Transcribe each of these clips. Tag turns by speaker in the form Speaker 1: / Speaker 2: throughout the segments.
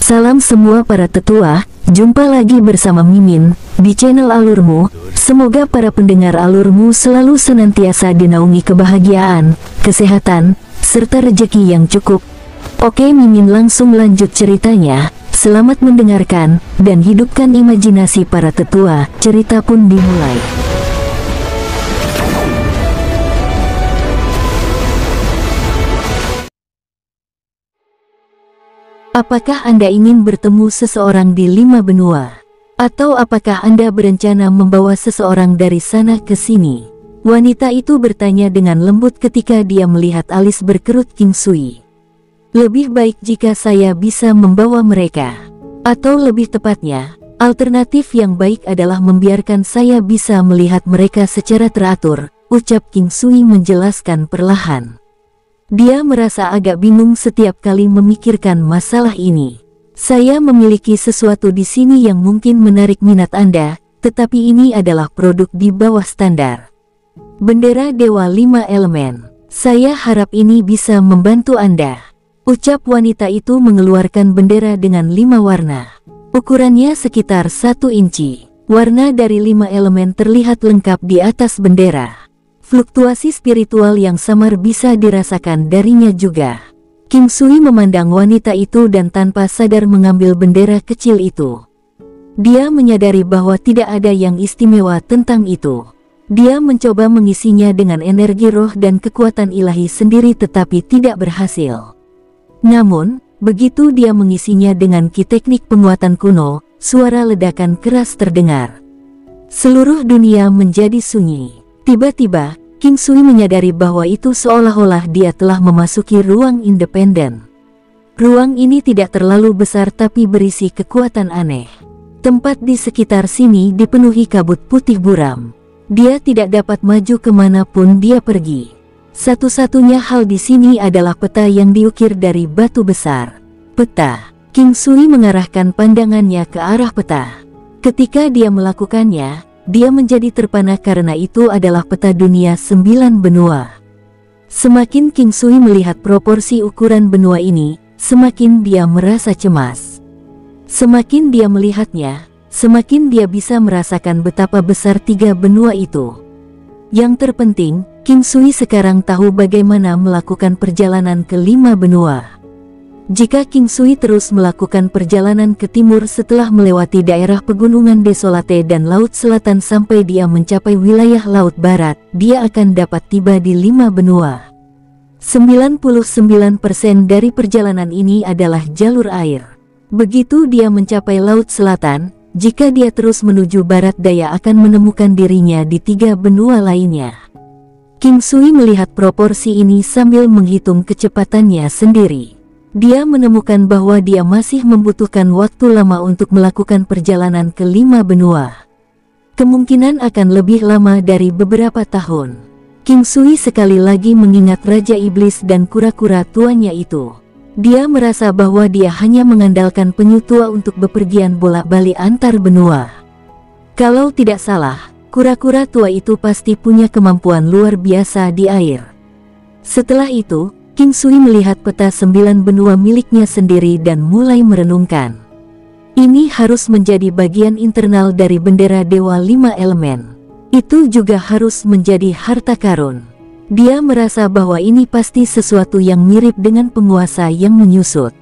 Speaker 1: Salam semua para tetua, jumpa lagi bersama Mimin di channel Alurmu. Semoga para pendengar Alurmu selalu senantiasa dinaungi kebahagiaan, kesehatan, serta rezeki yang cukup. Oke, Mimin langsung lanjut ceritanya. Selamat mendengarkan dan hidupkan imajinasi para tetua. Cerita pun dimulai. Apakah Anda ingin bertemu seseorang di 5 benua? Atau apakah Anda berencana membawa seseorang dari sana ke sini? Wanita itu bertanya dengan lembut ketika dia melihat alis berkerut King Sui. Lebih baik jika saya bisa membawa mereka. Atau lebih tepatnya, alternatif yang baik adalah membiarkan saya bisa melihat mereka secara teratur, ucap King Sui menjelaskan perlahan. Dia merasa agak bingung setiap kali memikirkan masalah ini. Saya memiliki sesuatu di sini yang mungkin menarik minat Anda, tetapi ini adalah produk di bawah standar. Bendera Dewa 5 Elemen. Saya harap ini bisa membantu Anda. Ucap wanita itu mengeluarkan bendera dengan 5 warna. Ukurannya sekitar 1 inci. Warna dari 5 elemen terlihat lengkap di atas bendera. Fluktuasi spiritual yang samar bisa dirasakan darinya juga. King Sui memandang wanita itu dan tanpa sadar mengambil bendera kecil itu. Dia menyadari bahwa tidak ada yang istimewa tentang itu. Dia mencoba mengisinya dengan energi roh dan kekuatan ilahi sendiri tetapi tidak berhasil. Namun, begitu dia mengisinya dengan ki teknik penguatan kuno, suara ledakan keras terdengar. Seluruh dunia menjadi sunyi. Tiba-tiba, King Sui menyadari bahwa itu seolah-olah dia telah memasuki ruang independen. Ruang ini tidak terlalu besar tapi berisi kekuatan aneh. Tempat di sekitar sini dipenuhi kabut putih buram. Dia tidak dapat maju kemanapun dia pergi. Satu-satunya hal di sini adalah peta yang diukir dari batu besar. Peta. King Sui mengarahkan pandangannya ke arah peta. Ketika dia melakukannya, dia menjadi terpana karena itu adalah peta dunia 9 benua. Semakin King Sui melihat proporsi ukuran benua ini, semakin dia merasa cemas. Semakin dia melihatnya, semakin dia bisa merasakan betapa besar 3 benua itu. Yang terpenting, King Sui sekarang tahu bagaimana melakukan perjalanan ke 5 benua. Jika King Sui terus melakukan perjalanan ke timur setelah melewati daerah pegunungan desolate dan laut selatan sampai dia mencapai wilayah laut barat, dia akan dapat tiba di 5 benua. 99% dari perjalanan ini adalah jalur air. Begitu dia mencapai laut selatan, jika dia terus menuju barat daya akan menemukan dirinya di 3 benua lainnya. King Sui melihat proporsi ini sambil menghitung kecepatannya sendiri. Dia menemukan bahwa dia masih membutuhkan waktu lama untuk melakukan perjalanan ke 5 benua. Kemungkinan akan lebih lama dari beberapa tahun. King Sui sekali lagi mengingat Raja Iblis dan kura-kura tuanya itu. Dia merasa bahwa dia hanya mengandalkan penyu tua untuk bepergian bolak-balik antar benua. Kalau tidak salah, kura-kura tua itu pasti punya kemampuan luar biasa di air. Setelah itu, King Sui melihat peta 9 benua miliknya sendiri dan mulai merenungkan. Ini harus menjadi bagian internal dari bendera Dewa 5 Elemen. Itu juga harus menjadi harta karun. Dia merasa bahwa ini pasti sesuatu yang mirip dengan penguasa yang menyusut.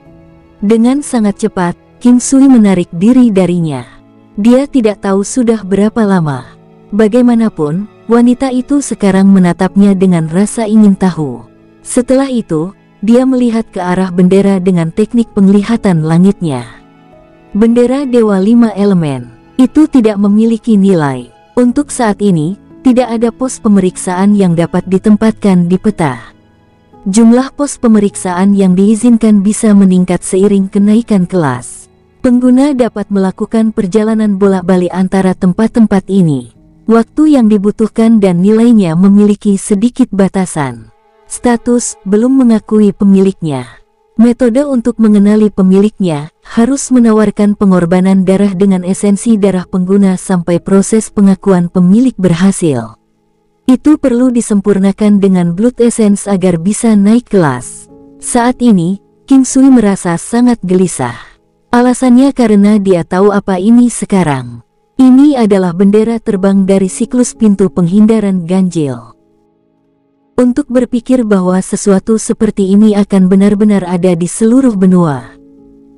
Speaker 1: Dengan sangat cepat, King Sui menarik diri darinya. Dia tidak tahu sudah berapa lama. Bagaimanapun, wanita itu sekarang menatapnya dengan rasa ingin tahu. Setelah itu, dia melihat ke arah bendera dengan teknik penglihatan langitnya. Bendera Dewa 5 Elemen itu tidak memiliki nilai. Untuk saat ini, tidak ada pos pemeriksaan yang dapat ditempatkan di peta. Jumlah pos pemeriksaan yang diizinkan bisa meningkat seiring kenaikan kelas. Pengguna dapat melakukan perjalanan bolak-balik antara tempat-tempat ini. Waktu yang dibutuhkan dan nilainya memiliki sedikit batasan. Status belum mengakui pemiliknya. Metode untuk mengenali pemiliknya harus menawarkan pengorbanan darah dengan esensi darah pengguna sampai proses pengakuan pemilik berhasil. Itu perlu disempurnakan dengan blood essence agar bisa naik kelas. Saat ini, King Sui merasa sangat gelisah. Alasannya karena dia tahu apa ini sekarang. Ini adalah bendera terbang dari siklus pintu penghindaran ganjil. Untuk berpikir bahwa sesuatu seperti ini akan benar-benar ada di seluruh benua,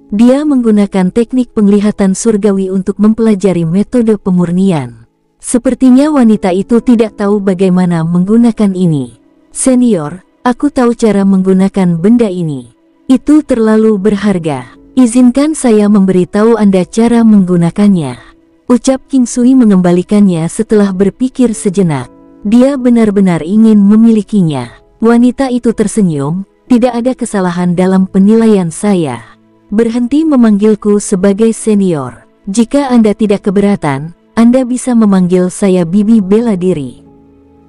Speaker 1: dia menggunakan teknik penglihatan surgawi untuk mempelajari metode pemurnian. Sepertinya wanita itu tidak tahu bagaimana menggunakan ini. Senior, aku tahu cara menggunakan benda ini. Itu terlalu berharga. Izinkan saya memberitahu Anda cara menggunakannya. Ucap King Sui mengembalikannya setelah berpikir sejenak. Dia benar-benar ingin memilikinya. Wanita itu tersenyum, tidak ada kesalahan dalam penilaian saya. Berhenti memanggilku sebagai senior. Jika Anda tidak keberatan, Anda bisa memanggil saya Bibi Bela Diri.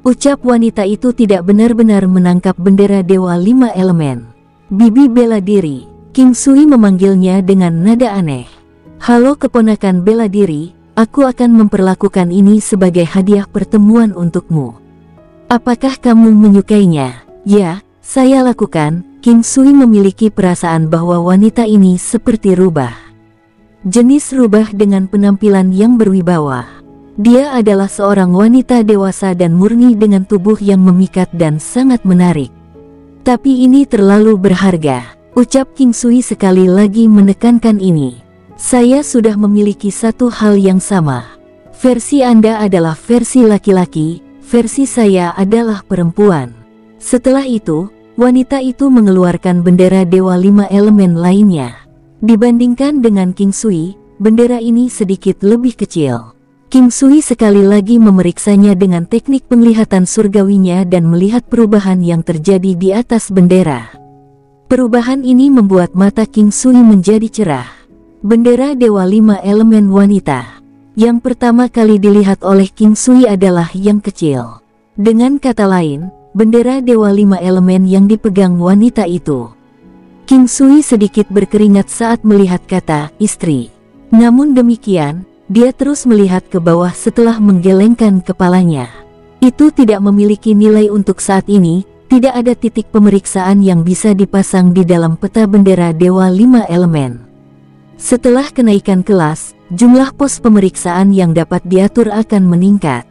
Speaker 1: Ucap wanita itu tidak benar-benar menangkap bendera Dewa 5 Elemen. Bibi Bela Diri, King Sui memanggilnya dengan nada aneh. Halo keponakan Bela Diri. Aku akan memperlakukan ini sebagai hadiah pertemuan untukmu. Apakah kamu menyukainya? Ya, saya lakukan. King Sui memiliki perasaan bahwa wanita ini seperti rubah. Jenis rubah dengan penampilan yang berwibawa. Dia adalah seorang wanita dewasa dan murni dengan tubuh yang memikat dan sangat menarik. Tapi ini terlalu berharga. Ucap King Sui sekali lagi menekankan ini. Saya sudah memiliki satu hal yang sama. Versi Anda adalah versi laki-laki, versi saya adalah perempuan. Setelah itu, wanita itu mengeluarkan bendera Dewa 5 Elemen lainnya. Dibandingkan dengan King Sui, bendera ini sedikit lebih kecil. King Sui sekali lagi memeriksanya dengan teknik penglihatan surgawinya dan melihat perubahan yang terjadi di atas bendera. Perubahan ini membuat mata King Sui menjadi cerah. Bendera Dewa 5 Elemen wanita yang pertama kali dilihat oleh King Sui adalah yang kecil. Dengan kata lain, bendera Dewa 5 Elemen yang dipegang wanita itu. King Sui sedikit berkeringat saat melihat kata istri. Namun demikian, dia terus melihat ke bawah setelah menggelengkan kepalanya. Itu tidak memiliki nilai untuk saat ini. Tidak ada titik pemeriksaan yang bisa dipasang di dalam peta bendera Dewa 5 Elemen. Setelah kenaikan kelas, jumlah pos pemeriksaan yang dapat diatur akan meningkat.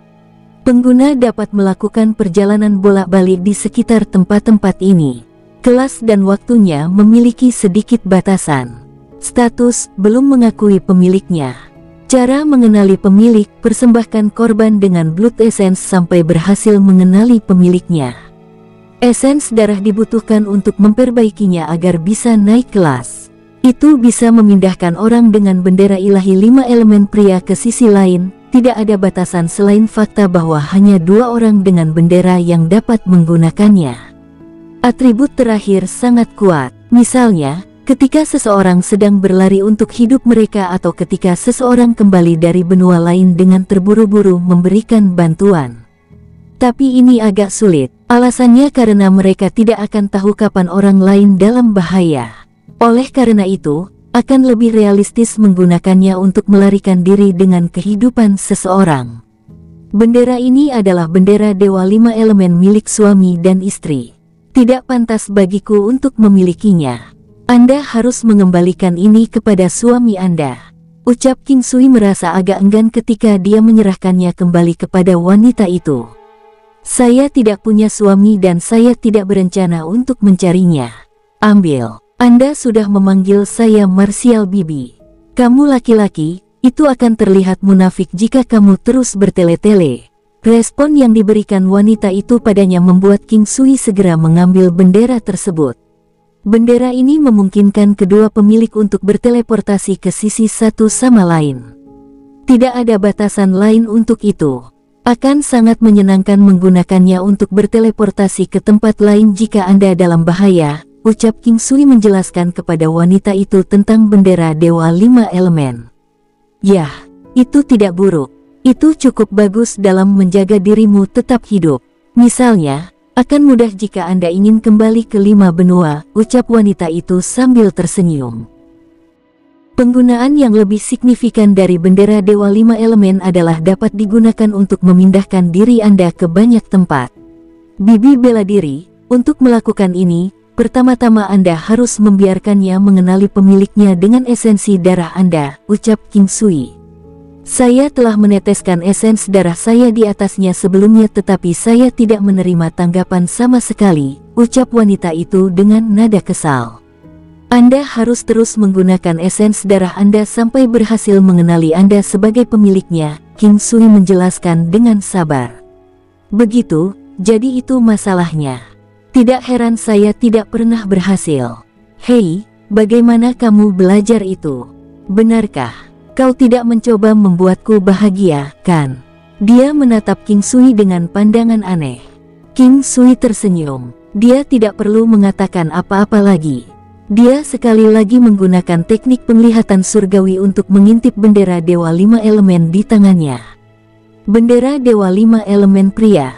Speaker 1: Pengguna dapat melakukan perjalanan bolak-balik di sekitar tempat-tempat ini. Kelas dan waktunya memiliki sedikit batasan. Status, belum mengakui pemiliknya. Cara mengenali pemilik, persembahkan korban dengan Blood Essence sampai berhasil mengenali pemiliknya. Essence darah dibutuhkan untuk memperbaikinya agar bisa naik kelas. Itu bisa memindahkan orang dengan bendera ilahi 5 elemen pria ke sisi lain. Tidak ada batasan selain fakta bahwa hanya 2 orang dengan bendera yang dapat menggunakannya. Atribut terakhir sangat kuat. Misalnya, ketika seseorang sedang berlari untuk hidup mereka atau ketika seseorang kembali dari benua lain dengan terburu-buru memberikan bantuan. Tapi ini agak sulit. Alasannya karena mereka tidak akan tahu kapan orang lain dalam bahaya. Oleh karena itu, akan lebih realistis menggunakannya untuk melarikan diri dengan kehidupan seseorang. Bendera ini adalah bendera Dewa 5 Elemen milik suami dan istri. Tidak pantas bagiku untuk memilikinya. Anda harus mengembalikan ini kepada suami Anda. Ucap King Sui merasa agak enggan ketika dia menyerahkannya kembali kepada wanita itu. Saya tidak punya suami dan saya tidak berencana untuk mencarinya. Ambil. Anda sudah memanggil saya Martial Bibi. Kamu laki-laki, itu akan terlihat munafik jika kamu terus bertele-tele. Respon yang diberikan wanita itu padanya membuat King Sui segera mengambil bendera tersebut. Bendera ini memungkinkan kedua pemilik untuk berteleportasi ke sisi satu sama lain. Tidak ada batasan lain untuk itu. Akan sangat menyenangkan menggunakannya untuk berteleportasi ke tempat lain jika Anda dalam bahaya. Ucap King Sui menjelaskan kepada wanita itu tentang bendera Dewa 5 Elemen. Yah, itu tidak buruk. Itu cukup bagus dalam menjaga dirimu tetap hidup. Misalnya, akan mudah jika Anda ingin kembali ke 5 benua, ucap wanita itu sambil tersenyum. Penggunaan yang lebih signifikan dari bendera Dewa 5 Elemen adalah dapat digunakan untuk memindahkan diri Anda ke banyak tempat. Bibi Bela Diri, untuk melakukan ini, Pertama-tama Anda harus membiarkannya mengenali pemiliknya dengan esensi darah Anda, ucap King Sui. Saya telah meneteskan esens darah saya di atasnya sebelumnya tetapi saya tidak menerima tanggapan sama sekali, ucap wanita itu dengan nada kesal. Anda harus terus menggunakan esens darah Anda sampai berhasil mengenali Anda sebagai pemiliknya, King Sui menjelaskan dengan sabar. Begitu, jadi itu masalahnya. Tidak heran saya tidak pernah berhasil. Hei, bagaimana kamu belajar itu? Benarkah? Kau tidak mencoba membuatku bahagia, kan? Dia menatap King Sui dengan pandangan aneh. King Sui tersenyum. Dia tidak perlu mengatakan apa-apa lagi. Dia sekali lagi menggunakan teknik penglihatan surgawi untuk mengintip bendera Dewa 5 Elemen di tangannya. Bendera Dewa 5 Elemen pria.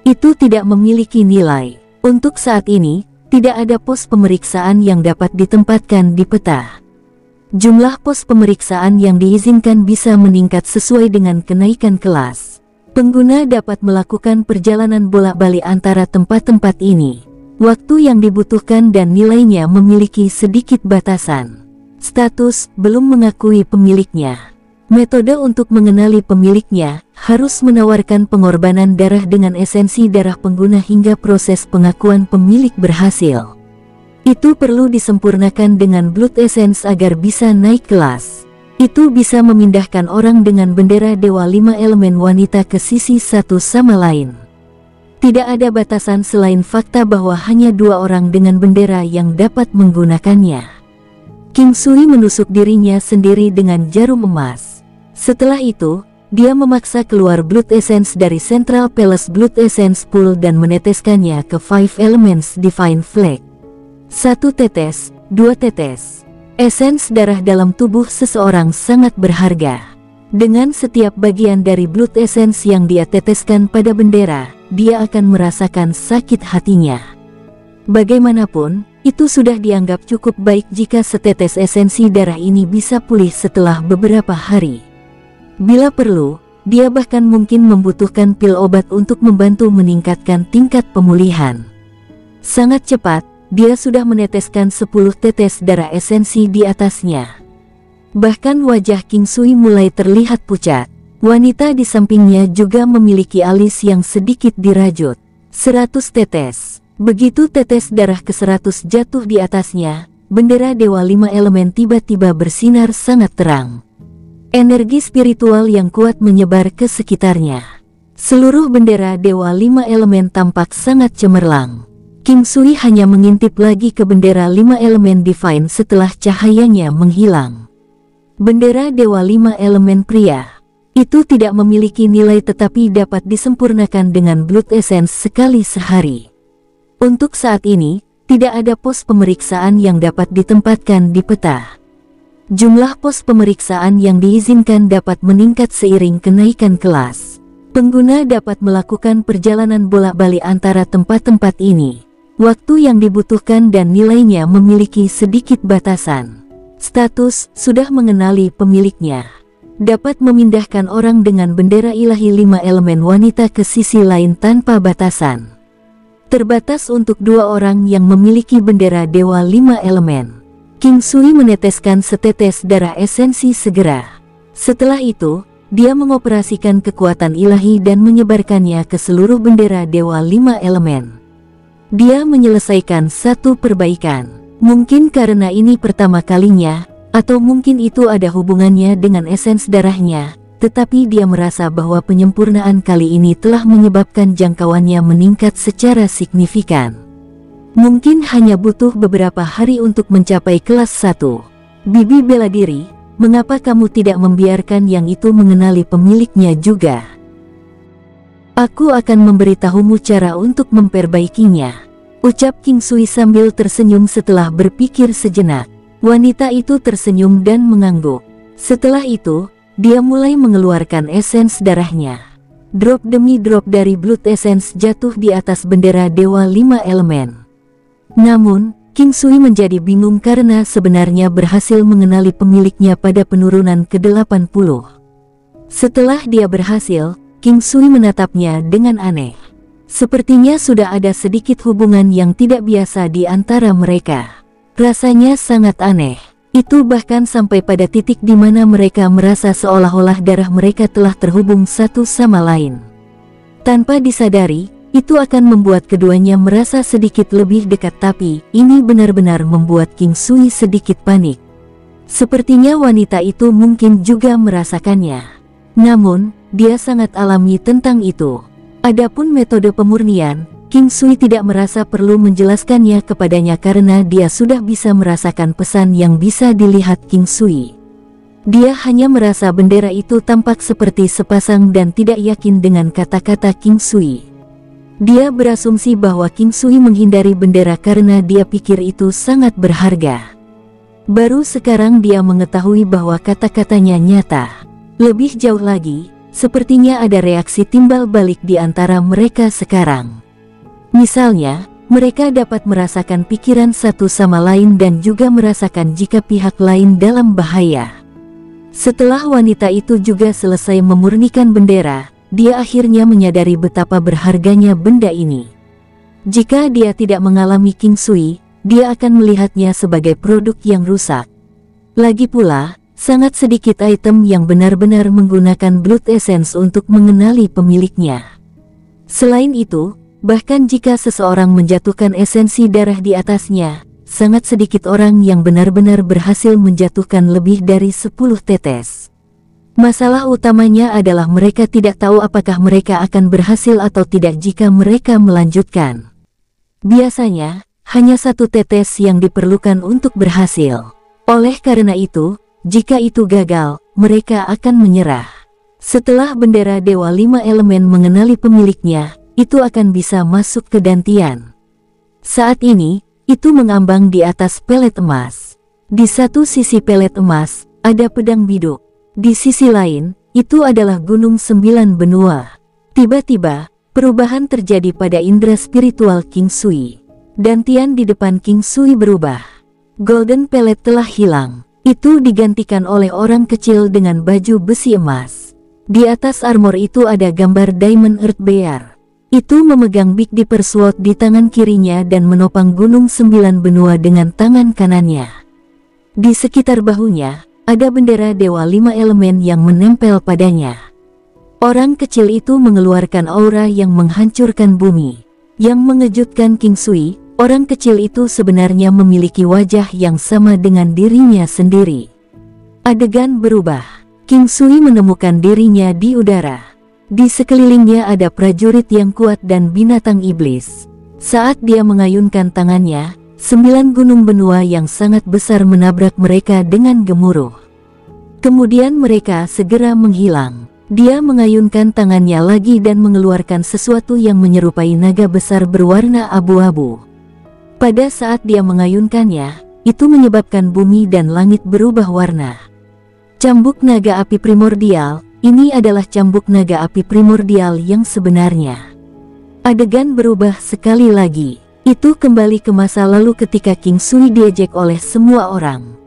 Speaker 1: Itu tidak memiliki nilai. Untuk saat ini, tidak ada pos pemeriksaan yang dapat ditempatkan di peta. Jumlah pos pemeriksaan yang diizinkan bisa meningkat sesuai dengan kenaikan kelas. Pengguna dapat melakukan perjalanan bolak-balik antara tempat-tempat ini. Waktu yang dibutuhkan dan nilainya memiliki sedikit batasan. Status, belum mengakui pemiliknya. Metode untuk mengenali pemiliknya harus menawarkan pengorbanan darah dengan esensi darah pengguna hingga proses pengakuan pemilik berhasil. Itu perlu disempurnakan dengan Blood Essence agar bisa naik kelas. Itu bisa memindahkan orang dengan bendera Dewa 5 Elemen wanita ke sisi satu sama lain. Tidak ada batasan selain fakta bahwa hanya 2 orang dengan bendera yang dapat menggunakannya. King Sui menusuk dirinya sendiri dengan jarum emas. Setelah itu, dia memaksa keluar Blood Essence dari Central Palace Blood Essence Pool dan meneteskannya ke Five Elements Divine Flag. 1 tetes, 2 tetes. Esens darah dalam tubuh seseorang sangat berharga. Dengan setiap bagian dari Blood Essence yang dia teteskan pada bendera, dia akan merasakan sakit hatinya. Bagaimanapun, itu sudah dianggap cukup baik jika setetes esensi darah ini bisa pulih setelah beberapa hari. Bila perlu, dia bahkan mungkin membutuhkan pil obat untuk membantu meningkatkan tingkat pemulihan. Sangat cepat, dia sudah meneteskan 10 tetes darah esensi di atasnya. Bahkan wajah King Sui mulai terlihat pucat. Wanita di sampingnya juga memiliki alis yang sedikit dirajut. 100 tetes. Begitu tetes darah ke-100 jatuh di atasnya, bendera Dewa 5 Elemen tiba-tiba bersinar sangat terang. Energi spiritual yang kuat menyebar ke sekitarnya. Seluruh bendera Dewa 5 Elemen tampak sangat cemerlang. King Sui hanya mengintip lagi ke bendera 5 Elemen Divine setelah cahayanya menghilang. Bendera Dewa 5 Elemen pria. Itu tidak memiliki nilai tetapi dapat disempurnakan dengan Blood Essence sekali sehari. Untuk saat ini, tidak ada pos pemeriksaan yang dapat ditempatkan di peta. Jumlah pos pemeriksaan yang diizinkan dapat meningkat seiring kenaikan kelas. Pengguna dapat melakukan perjalanan bolak-balik antara tempat-tempat ini. Waktu yang dibutuhkan dan nilainya memiliki sedikit batasan. Status, sudah mengenali pemiliknya. Dapat memindahkan orang dengan bendera ilahi 5 elemen wanita ke sisi lain tanpa batasan. Terbatas untuk 2 orang yang memiliki bendera Dewa 5 Elemen. King Sui meneteskan setetes darah esensi segera. Setelah itu, dia mengoperasikan kekuatan ilahi dan menyebarkannya ke seluruh bendera Dewa 5 Elemen. Dia menyelesaikan satu perbaikan. Mungkin karena ini pertama kalinya, atau mungkin itu ada hubungannya dengan esens darahnya, tetapi dia merasa bahwa penyempurnaan kali ini telah menyebabkan jangkauannya meningkat secara signifikan. Mungkin hanya butuh beberapa hari untuk mencapai kelas 1. Bibi bela diri, mengapa kamu tidak membiarkan yang itu mengenali pemiliknya juga? Aku akan memberitahumu cara untuk memperbaikinya, ucap King Sui sambil tersenyum setelah berpikir sejenak. Wanita itu tersenyum dan mengangguk. Setelah itu, dia mulai mengeluarkan esens darahnya. Drop demi drop dari Blood Essence jatuh di atas bendera Dewa 5 Elemen. Namun, King Sui menjadi bingung karena sebenarnya berhasil mengenali pemiliknya pada penurunan ke-80. Setelah dia berhasil, King Sui menatapnya dengan aneh. Sepertinya sudah ada sedikit hubungan yang tidak biasa di antara mereka. Rasanya sangat aneh. Itu bahkan sampai pada titik di mana mereka merasa seolah-olah darah mereka telah terhubung satu sama lain. Tanpa disadari, itu akan membuat keduanya merasa sedikit lebih dekat, tapi ini benar-benar membuat King Sui sedikit panik. Sepertinya wanita itu mungkin juga merasakannya. Namun, dia sangat alami tentang itu. Adapun metode pemurnian, King Sui tidak merasa perlu menjelaskannya kepadanya karena dia sudah bisa merasakan pesan yang bisa dilihat King Sui. Dia hanya merasa bendera itu tampak seperti sepasang dan tidak yakin dengan kata-kata King Sui. Dia berasumsi bahwa King Sui menghindari bendera karena dia pikir itu sangat berharga. Baru sekarang dia mengetahui bahwa kata-katanya nyata. Lebih jauh lagi, sepertinya ada reaksi timbal balik di antara mereka sekarang. Misalnya, mereka dapat merasakan pikiran satu sama lain dan juga merasakan jika pihak lain dalam bahaya. Setelah wanita itu juga selesai memurnikan bendera, dia akhirnya menyadari betapa berharganya benda ini. Jika dia tidak mengalami King Sui, dia akan melihatnya sebagai produk yang rusak. Lagi pula, sangat sedikit item yang benar-benar menggunakan blood essence untuk mengenali pemiliknya. Selain itu, bahkan jika seseorang menjatuhkan esensi darah di atasnya, sangat sedikit orang yang benar-benar berhasil menjatuhkan lebih dari 10 tetes. Masalah utamanya adalah mereka tidak tahu apakah mereka akan berhasil atau tidak jika mereka melanjutkan. Biasanya, hanya 1 tetes yang diperlukan untuk berhasil. Oleh karena itu, jika itu gagal, mereka akan menyerah. Setelah bendera Dewa 5 Elemen mengenali pemiliknya, itu akan bisa masuk ke Dantian. Saat ini, itu mengambang di atas pelet emas. Di satu sisi pelet emas, ada pedang biduk. Di sisi lain, itu adalah Gunung 9 Benua. Tiba-tiba, perubahan terjadi pada indera spiritual King Sui. Dantian di depan King Sui berubah. Golden Pellet telah hilang. Itu digantikan oleh orang kecil dengan baju besi emas. Di atas armor itu ada gambar Diamond Earth Bear. Itu memegang Big Dipper Sword di tangan kirinya dan menopang Gunung 9 Benua dengan tangan kanannya. Di sekitar bahunya, ada bendera Dewa 5 Elemen yang menempel padanya. Orang kecil itu mengeluarkan aura yang menghancurkan bumi. Yang mengejutkan King Sui, orang kecil itu sebenarnya memiliki wajah yang sama dengan dirinya sendiri. Adegan berubah. King Sui menemukan dirinya di udara. Di sekelilingnya ada prajurit yang kuat dan binatang iblis. Saat dia mengayunkan tangannya, 9 gunung benua yang sangat besar menabrak mereka dengan gemuruh. Kemudian mereka segera menghilang. Dia mengayunkan tangannya lagi dan mengeluarkan sesuatu yang menyerupai naga besar berwarna abu-abu. Pada saat dia mengayunkannya, itu menyebabkan bumi dan langit berubah warna. Cambuk naga api primordial, ini adalah cambuk naga api primordial yang sebenarnya. Adegan berubah sekali lagi. Itu kembali ke masa lalu ketika King Sui diejek oleh semua orang.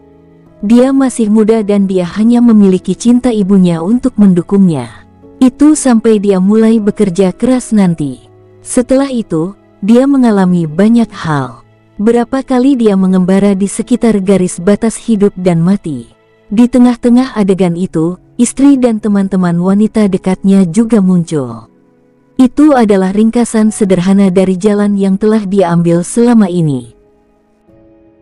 Speaker 1: Dia masih muda dan dia hanya memiliki cinta ibunya untuk mendukungnya. Itu sampai dia mulai bekerja keras nanti. Setelah itu, dia mengalami banyak hal. Berapa kali dia mengembara di sekitar garis batas hidup dan mati. Di tengah-tengah adegan itu, istri dan teman-teman wanita dekatnya juga muncul. Itu adalah ringkasan sederhana dari jalan yang telah dia ambil selama ini.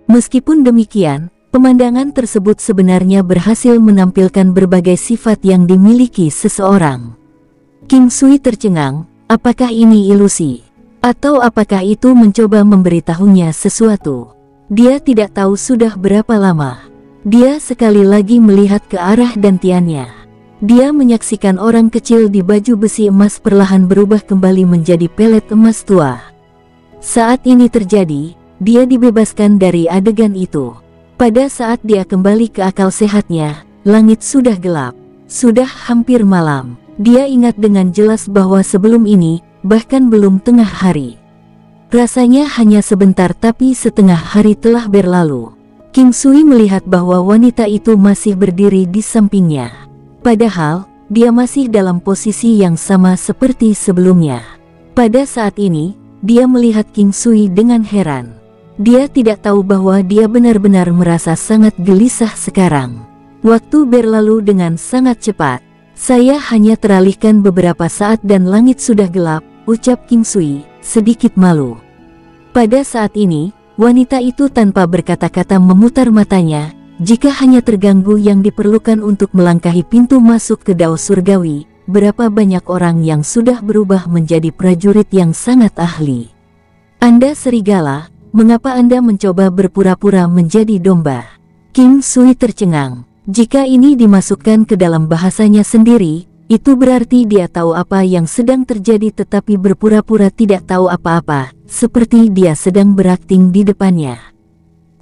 Speaker 1: Meskipun demikian, pemandangan tersebut sebenarnya berhasil menampilkan berbagai sifat yang dimiliki seseorang. King Sui tercengang, apakah ini ilusi? Atau apakah itu mencoba memberitahunya sesuatu? Dia tidak tahu sudah berapa lama. Dia sekali lagi melihat ke arah dantiannya. Dia menyaksikan orang kecil di baju besi emas perlahan berubah kembali menjadi pelet emas tua. Saat ini terjadi, dia dibebaskan dari adegan itu. Pada saat dia kembali ke akal sehatnya, langit sudah gelap. Sudah hampir malam. Dia ingat dengan jelas bahwa sebelum ini, bahkan belum tengah hari. Rasanya hanya sebentar tapi setengah hari telah berlalu. King Sui melihat bahwa wanita itu masih berdiri di sampingnya. Padahal, dia masih dalam posisi yang sama seperti sebelumnya. Pada saat ini, dia melihat King Sui dengan heran. Dia tidak tahu bahwa dia benar-benar merasa sangat gelisah sekarang. Waktu berlalu dengan sangat cepat. Saya hanya teralihkan beberapa saat dan langit sudah gelap, ucap King Sui, sedikit malu. Pada saat ini, wanita itu tanpa berkata-kata memutar matanya. Jika hanya terganggu yang diperlukan untuk melangkahi pintu masuk ke Dao Surgawi, berapa banyak orang yang sudah berubah menjadi prajurit yang sangat ahli. Anda serigala, mengapa Anda mencoba berpura-pura menjadi domba? King Sui tercengang. Jika ini dimasukkan ke dalam bahasanya sendiri, itu berarti dia tahu apa yang sedang terjadi tetapi berpura-pura tidak tahu apa-apa, seperti dia sedang berakting di depannya.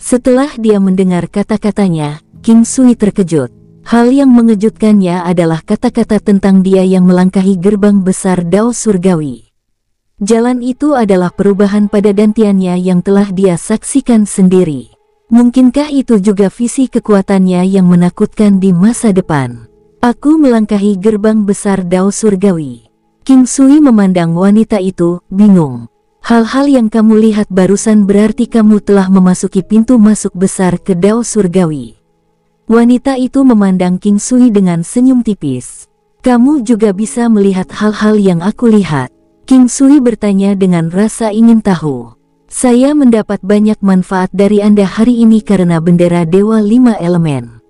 Speaker 1: Setelah dia mendengar kata-katanya, King Sui terkejut. Hal yang mengejutkannya adalah kata-kata tentang dia yang melangkahi gerbang besar Dao Surgawi. Jalan itu adalah perubahan pada dantiannya yang telah dia saksikan sendiri. Mungkinkah itu juga visi kekuatannya yang menakutkan di masa depan? Aku melangkahi gerbang besar Dao Surgawi. King Sui memandang wanita itu, bingung. Hal-hal yang kamu lihat barusan berarti kamu telah memasuki pintu masuk besar ke Dao Surgawi. Wanita itu memandang King Sui dengan senyum tipis. Kamu juga bisa melihat hal-hal yang aku lihat. King Sui bertanya dengan rasa ingin tahu. Saya mendapat banyak manfaat dari Anda hari ini karena bendera Dewa 5 Elemen.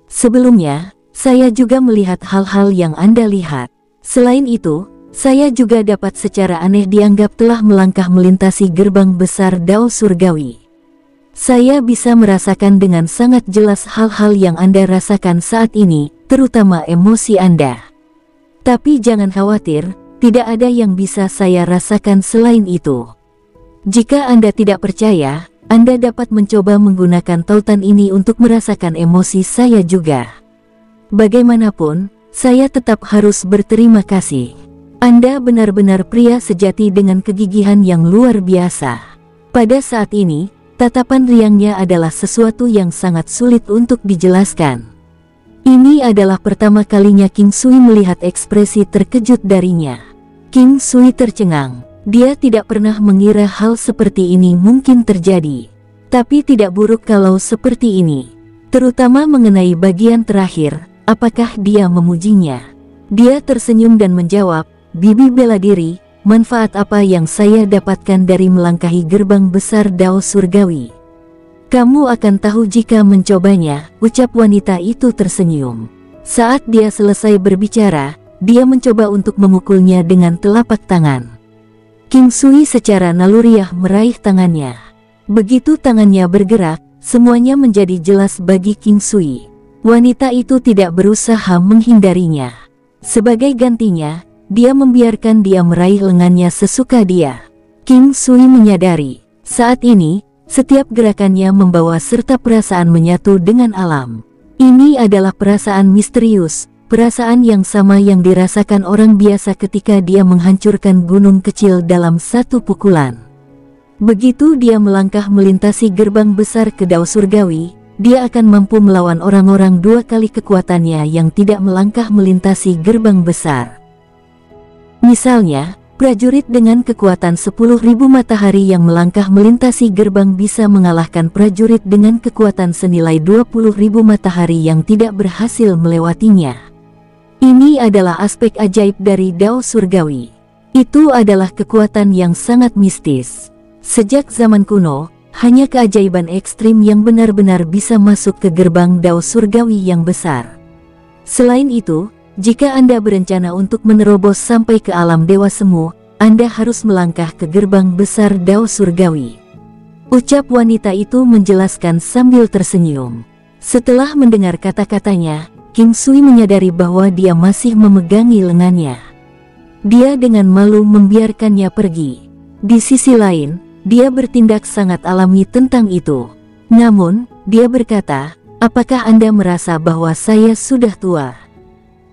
Speaker 1: Sebelumnya, saya juga melihat hal-hal yang Anda lihat. Selain itu, saya juga dapat secara aneh dianggap telah melangkah melintasi gerbang besar Dao Surgawi. Saya bisa merasakan dengan sangat jelas hal-hal yang Anda rasakan saat ini, terutama emosi Anda. Tapi jangan khawatir, tidak ada yang bisa saya rasakan selain itu. Jika Anda tidak percaya, Anda dapat mencoba menggunakan tautan ini untuk merasakan emosi saya juga. Bagaimanapun, saya tetap harus berterima kasih. Anda benar-benar pria sejati dengan kegigihan yang luar biasa. Pada saat ini, tatapan riangnya adalah sesuatu yang sangat sulit untuk dijelaskan. Ini adalah pertama kalinya King Sui melihat ekspresi terkejut darinya. King Sui tercengang. Dia tidak pernah mengira hal seperti ini mungkin terjadi. Tapi tidak buruk kalau seperti ini. Terutama mengenai bagian terakhir, apakah dia memujinya? Dia tersenyum dan menjawab, Bibi bela diri, manfaat apa yang saya dapatkan dari melangkahi gerbang besar Dao Surgawi? Kamu akan tahu jika mencobanya, ucap wanita itu tersenyum. Saat dia selesai berbicara, dia mencoba untuk memukulnya dengan telapak tangan. King Sui secara naluriah meraih tangannya. Begitu tangannya bergerak, semuanya menjadi jelas bagi King Sui. Wanita itu tidak berusaha menghindarinya. Sebagai gantinya, dia membiarkan dia meraih lengannya sesuka dia. King Sui menyadari, saat ini, setiap gerakannya membawa serta perasaan menyatu dengan alam. Ini adalah perasaan misterius. Perasaan yang sama yang dirasakan orang biasa ketika dia menghancurkan gunung kecil dalam satu pukulan. Begitu dia melangkah melintasi gerbang besar ke Dao Surgawi, dia akan mampu melawan orang-orang dua kali kekuatannya yang tidak melangkah melintasi gerbang besar. Misalnya, prajurit dengan kekuatan 10.000 matahari yang melangkah melintasi gerbang bisa mengalahkan prajurit dengan kekuatan senilai 20.000 matahari yang tidak berhasil melewatinya. Ini adalah aspek ajaib dari Dao Surgawi. Itu adalah kekuatan yang sangat mistis. Sejak zaman kuno, hanya keajaiban ekstrim yang benar-benar bisa masuk ke gerbang Dao Surgawi yang besar. Selain itu, jika Anda berencana untuk menerobos sampai ke alam Dewa Semu, Anda harus melangkah ke gerbang besar Dao Surgawi. Ucap wanita itu menjelaskan sambil tersenyum. Setelah mendengar kata-katanya, King Sui menyadari bahwa dia masih memegangi lengannya. Dia dengan malu membiarkannya pergi. Di sisi lain, dia bertindak sangat alami tentang itu. Namun, dia berkata, apakah Anda merasa bahwa saya sudah tua?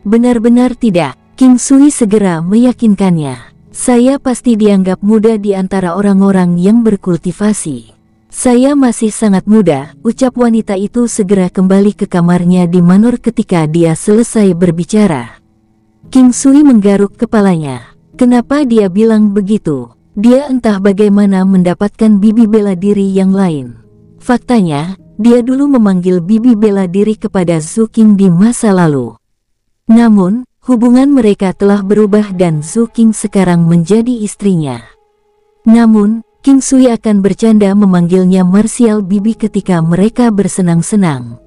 Speaker 1: Benar-benar tidak. King Sui segera meyakinkannya. Saya pasti dianggap muda di antara orang-orang yang berkultivasi. Saya masih sangat muda, ucap wanita itu segera kembali ke kamarnya di Manor ketika dia selesai berbicara. King Sui menggaruk kepalanya. Kenapa dia bilang begitu? Dia entah bagaimana mendapatkan bibi bela diri yang lain. Faktanya, dia dulu memanggil bibi bela diri kepada Zhu Qing di masa lalu. Namun, hubungan mereka telah berubah dan Zhu Qing sekarang menjadi istrinya. Namun, King Sui akan bercanda memanggilnya Martial Bibi ketika mereka bersenang-senang.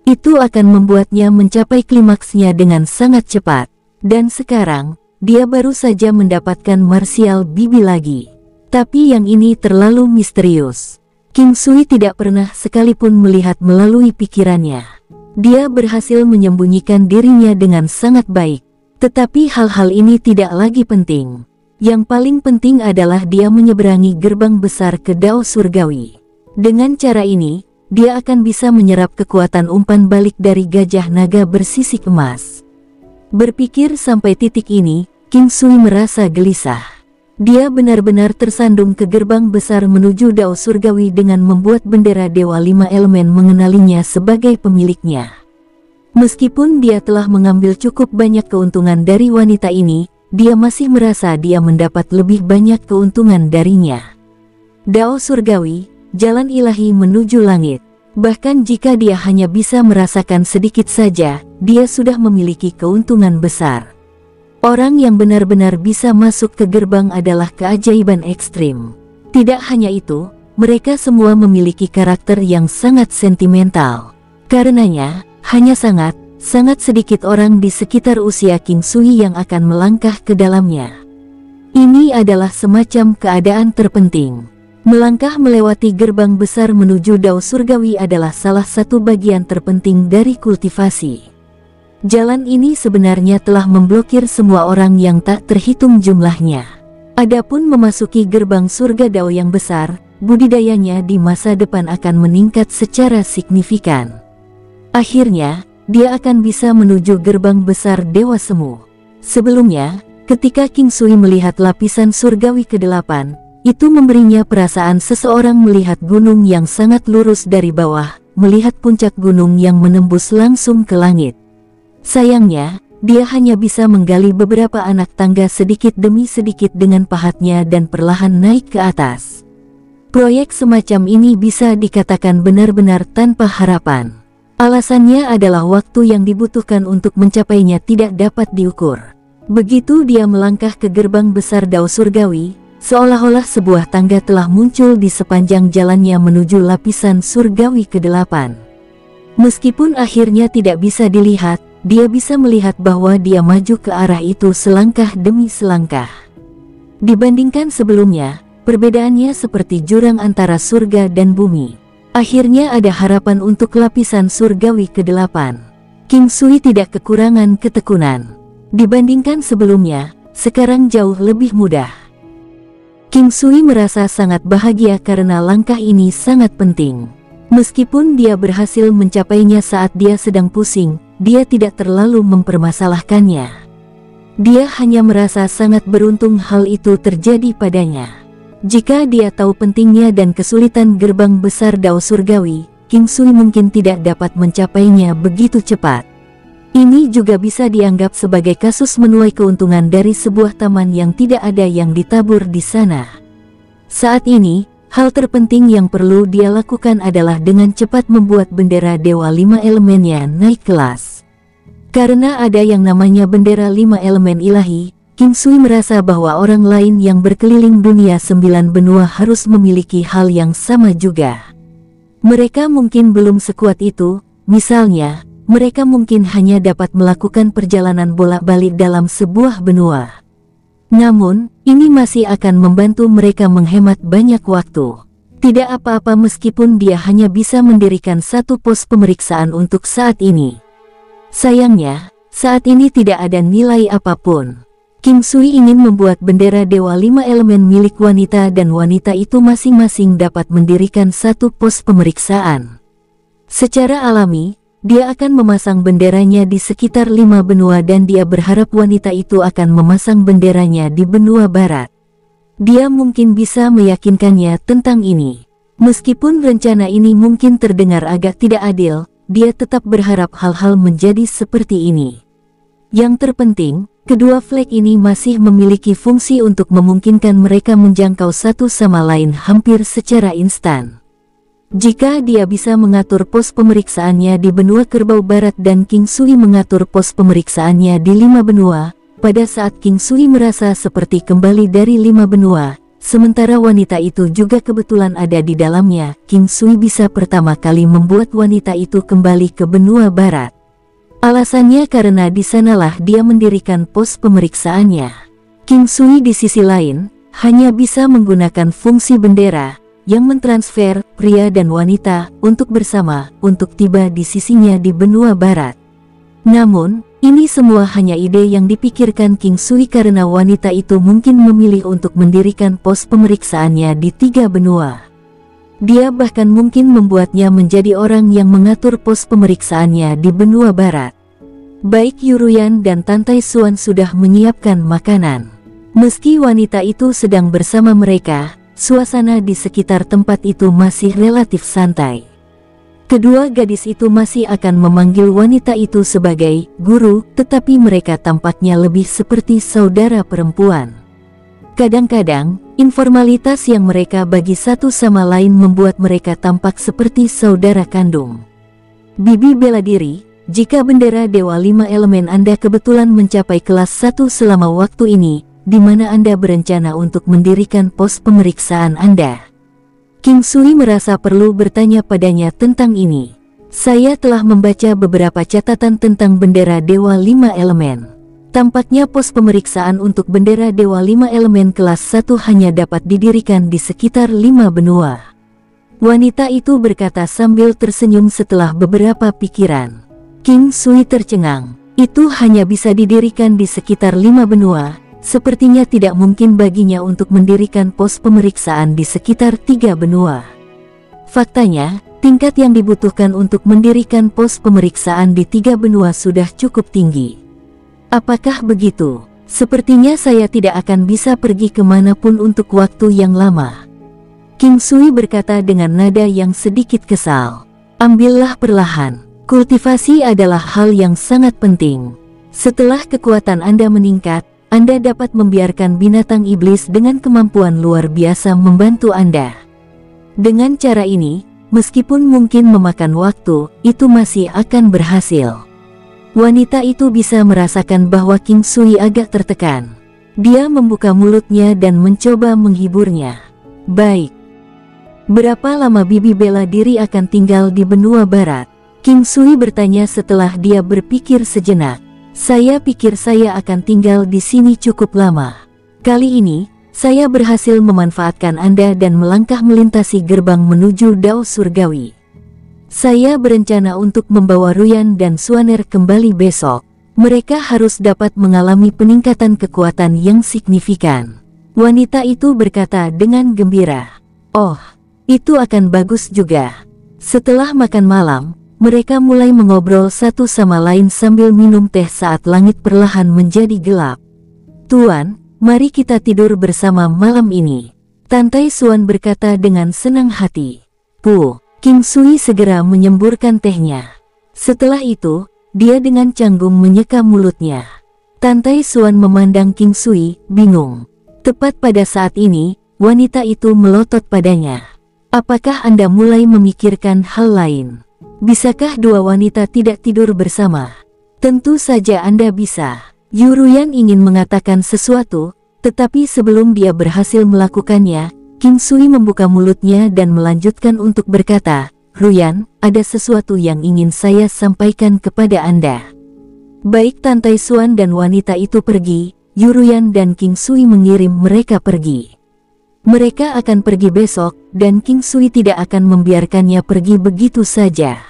Speaker 1: Itu akan membuatnya mencapai klimaksnya dengan sangat cepat. Dan sekarang, dia baru saja mendapatkan Martial Bibi lagi. Tapi yang ini terlalu misterius. King Sui tidak pernah sekalipun melihat melalui pikirannya. Dia berhasil menyembunyikan dirinya dengan sangat baik. Tetapi hal-hal ini tidak lagi penting. Yang paling penting adalah dia menyeberangi gerbang besar ke Dao Surgawi. Dengan cara ini, dia akan bisa menyerap kekuatan umpan balik dari gajah naga bersisik emas. Berpikir sampai titik ini, King Sui merasa gelisah. Dia benar-benar tersandung ke gerbang besar menuju Dao Surgawi dengan membuat bendera Dewa Lima Elemen mengenalinya sebagai pemiliknya. Meskipun dia telah mengambil cukup banyak keuntungan dari wanita ini, dia masih merasa dia mendapat lebih banyak keuntungan darinya. Dao Surgawi, jalan ilahi menuju langit. Bahkan jika dia hanya bisa merasakan sedikit saja, dia sudah memiliki keuntungan besar. Orang yang benar-benar bisa masuk ke gerbang adalah keajaiban ekstrim. Tidak hanya itu, mereka semua memiliki karakter yang sangat sentimental. Karenanya, hanya sangat sedikit orang di sekitar usia King Sui yang akan melangkah ke dalamnya. Ini adalah semacam keadaan terpenting. Melangkah melewati gerbang besar menuju Dao Surgawi adalah salah satu bagian terpenting dari kultivasi. Jalan ini sebenarnya telah memblokir semua orang yang tak terhitung jumlahnya. Adapun memasuki gerbang surga Dao yang besar, budidayanya di masa depan akan meningkat secara signifikan. Akhirnya, dia akan bisa menuju gerbang besar Dewa Semu. Sebelumnya, ketika King Sui melihat lapisan surgawi ke-8, itu memberinya perasaan seseorang melihat gunung yang sangat lurus dari bawah, melihat puncak gunung yang menembus langsung ke langit. Sayangnya, dia hanya bisa menggali beberapa anak tangga sedikit demi sedikit dengan pahatnya dan perlahan naik ke atas. Proyek semacam ini bisa dikatakan benar-benar tanpa harapan. Alasannya adalah waktu yang dibutuhkan untuk mencapainya tidak dapat diukur. Begitu dia melangkah ke gerbang besar Dao Surgawi, seolah-olah sebuah tangga telah muncul di sepanjang jalannya menuju lapisan surgawi ke-8. Meskipun akhirnya tidak bisa dilihat, dia bisa melihat bahwa dia maju ke arah itu selangkah demi selangkah. Dibandingkan sebelumnya, perbedaannya seperti jurang antara surga dan bumi. Akhirnya ada harapan untuk lapisan surgawi ke-8. King Sui tidak kekurangan ketekunan. Dibandingkan sebelumnya, sekarang jauh lebih mudah. King Sui merasa sangat bahagia karena langkah ini sangat penting. Meskipun dia berhasil mencapainya saat dia sedang pusing, dia tidak terlalu mempermasalahkannya. Dia hanya merasa sangat beruntung hal itu terjadi padanya. Jika dia tahu pentingnya dan kesulitan gerbang besar Dao Surgawi, King Sui mungkin tidak dapat mencapainya begitu cepat. Ini juga bisa dianggap sebagai kasus menuai keuntungan dari sebuah taman yang tidak ada yang ditabur di sana. Saat ini, hal terpenting yang perlu dia lakukan adalah dengan cepat membuat bendera Dewa 5 Elemennya naik kelas. Karena ada yang namanya bendera 5 elemen ilahi, King Sui merasa bahwa orang lain yang berkeliling dunia 9 benua harus memiliki hal yang sama juga. Mereka mungkin belum sekuat itu, misalnya, mereka mungkin hanya dapat melakukan perjalanan bolak-balik dalam sebuah benua. Namun, ini masih akan membantu mereka menghemat banyak waktu. Tidak apa-apa meskipun dia hanya bisa mendirikan satu pos pemeriksaan untuk saat ini. Sayangnya, saat ini tidak ada nilai apapun. King Sui ingin membuat bendera Dewa 5 Elemen milik wanita dan wanita itu masing-masing dapat mendirikan satu pos pemeriksaan. Secara alami, dia akan memasang benderanya di sekitar 5 benua dan dia berharap wanita itu akan memasang benderanya di benua barat. Dia mungkin bisa meyakinkannya tentang ini. Meskipun rencana ini mungkin terdengar agak tidak adil, dia tetap berharap hal-hal menjadi seperti ini. Yang terpenting, Kedua flag ini masih memiliki fungsi untuk memungkinkan mereka menjangkau satu sama lain hampir secara instan. Jika dia bisa mengatur pos pemeriksaannya di benua Kerbau Barat dan King Sui mengatur pos pemeriksaannya di 5 benua, pada saat King Sui merasa seperti kembali dari 5 benua, sementara wanita itu juga kebetulan ada di dalamnya, King Sui bisa pertama kali membuat wanita itu kembali ke benua Barat. Alasannya karena di sanalah dia mendirikan pos pemeriksaannya. King Sui di sisi lain, hanya bisa menggunakan fungsi bendera, yang mentransfer pria dan wanita untuk bersama untuk tiba di sisinya di benua Barat. Namun, ini semua hanya ide yang dipikirkan King Sui karena wanita itu mungkin memilih untuk mendirikan pos pemeriksaannya di 3 benua. Dia bahkan mungkin membuatnya menjadi orang yang mengatur pos pemeriksaannya di benua Barat. Baik Yuruyan dan Tantai Suan sudah menyiapkan makanan. Meski wanita itu sedang bersama mereka, suasana di sekitar tempat itu masih relatif santai. Kedua gadis itu masih akan memanggil wanita itu sebagai guru, tetapi mereka tampaknya lebih seperti saudara perempuan. Kadang-kadang, informalitas yang mereka bagi satu sama lain membuat mereka tampak seperti saudara kandung. Bibi bela diri, jika bendera Dewa 5 Elemen Anda kebetulan mencapai kelas 1 selama waktu ini, di mana Anda berencana untuk mendirikan pos pemeriksaan Anda? King Sui merasa perlu bertanya padanya tentang ini. Saya telah membaca beberapa catatan tentang bendera Dewa 5 Elemen. Tampaknya pos pemeriksaan untuk bendera Dewa 5 Elemen kelas 1 hanya dapat didirikan di sekitar 5 benua. Wanita itu berkata sambil tersenyum setelah beberapa pikiran. King Sui tercengang. Itu hanya bisa didirikan di sekitar 5 benua. Sepertinya tidak mungkin baginya untuk mendirikan pos pemeriksaan di sekitar 3 benua. Faktanya, tingkat yang dibutuhkan untuk mendirikan pos pemeriksaan di 3 benua sudah cukup tinggi. Apakah begitu? Sepertinya saya tidak akan bisa pergi kemanapun untuk waktu yang lama. King Sui berkata dengan nada yang sedikit kesal. Ambillah perlahan. Kultivasi adalah hal yang sangat penting. Setelah kekuatan Anda meningkat, Anda dapat membiarkan binatang iblis dengan kemampuan luar biasa membantu Anda. Dengan cara ini, meskipun mungkin memakan waktu, itu masih akan berhasil. Wanita itu bisa merasakan bahwa King Sui agak tertekan. Dia membuka mulutnya dan mencoba menghiburnya. Baik. Berapa lama Bibi bela diri akan tinggal di benua Barat? King Sui bertanya setelah dia berpikir sejenak. Saya pikir saya akan tinggal di sini cukup lama. Kali ini, saya berhasil memanfaatkan Anda dan melangkah melintasi gerbang menuju Dao Surgawi. Saya berencana untuk membawa Ruyan dan Suaner kembali besok. Mereka harus dapat mengalami peningkatan kekuatan yang signifikan. Wanita itu berkata dengan gembira. Oh, itu akan bagus juga. Setelah makan malam, mereka mulai mengobrol satu sama lain sambil minum teh saat langit perlahan menjadi gelap. Tuan, mari kita tidur bersama malam ini. Tantai Suan berkata dengan senang hati. King Sui segera menyemburkan tehnya. Setelah itu, dia dengan canggung menyeka mulutnya. Tantai Suan memandang King Sui, bingung. Tepat pada saat ini, wanita itu melotot padanya. Apakah Anda mulai memikirkan hal lain? Bisakah dua wanita tidak tidur bersama? Tentu saja Anda bisa. Yuruyan ingin mengatakan sesuatu, tetapi sebelum dia berhasil melakukannya, King Sui membuka mulutnya dan melanjutkan untuk berkata, Ruyan, ada sesuatu yang ingin saya sampaikan kepada Anda. Baik Tantai Suan dan wanita itu pergi, Yuruyan dan King Sui mengirim mereka pergi. Mereka akan pergi besok, dan King Sui tidak akan membiarkannya pergi begitu saja.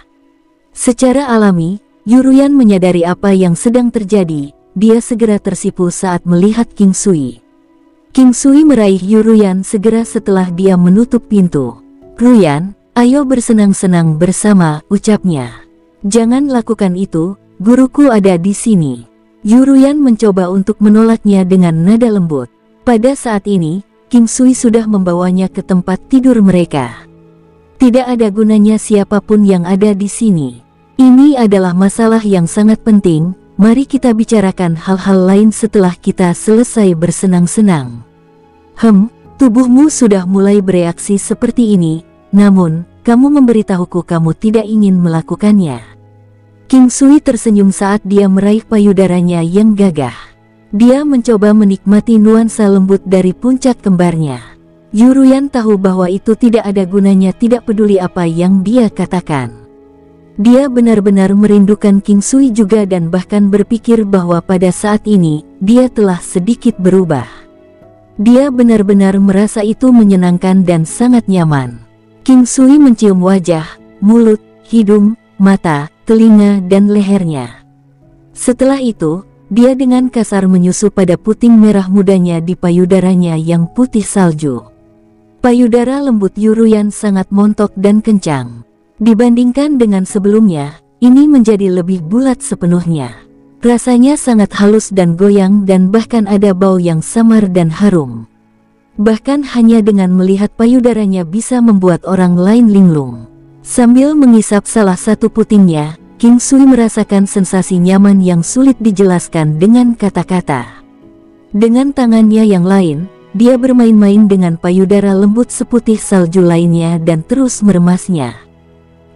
Speaker 1: Secara alami, Yuruyan menyadari apa yang sedang terjadi, dia segera tersipu saat melihat King Sui. King Sui meraih Yuruyan segera setelah dia menutup pintu. Ruyan, ayo bersenang-senang bersama, ucapnya. Jangan lakukan itu, guruku ada di sini. Yuruyan mencoba untuk menolaknya dengan nada lembut. Pada saat ini, King Sui sudah membawanya ke tempat tidur mereka. Tidak ada gunanya siapapun yang ada di sini. Ini adalah masalah yang sangat penting, mari kita bicarakan hal-hal lain setelah kita selesai bersenang-senang. Tubuhmu sudah mulai bereaksi seperti ini, namun, kamu memberitahuku kamu tidak ingin melakukannya. King Sui tersenyum saat dia meraih payudaranya yang gagah. Dia mencoba menikmati nuansa lembut dari puncak kembarnya. Yuruyan tahu bahwa itu tidak ada gunanya, tidak peduli apa yang dia katakan. Dia benar-benar merindukan King Sui juga dan bahkan berpikir bahwa pada saat ini, dia telah sedikit berubah. Dia benar-benar merasa itu menyenangkan dan sangat nyaman. King Sui mencium wajah, mulut, hidung, mata, telinga dan lehernya. Setelah itu, dia dengan kasar menyusup pada puting merah mudanya di payudaranya yang putih salju. Payudara lembut Yuruyan sangat montok dan kencang. Dibandingkan dengan sebelumnya, ini menjadi lebih bulat sepenuhnya. Rasanya sangat halus dan goyang dan bahkan ada bau yang samar dan harum. Bahkan hanya dengan melihat payudaranya bisa membuat orang lain linglung. Sambil mengisap salah satu putingnya, King Sui merasakan sensasi nyaman yang sulit dijelaskan dengan kata-kata. Dengan tangannya yang lain, dia bermain-main dengan payudara lembut seputih salju lainnya dan terus meremasnya.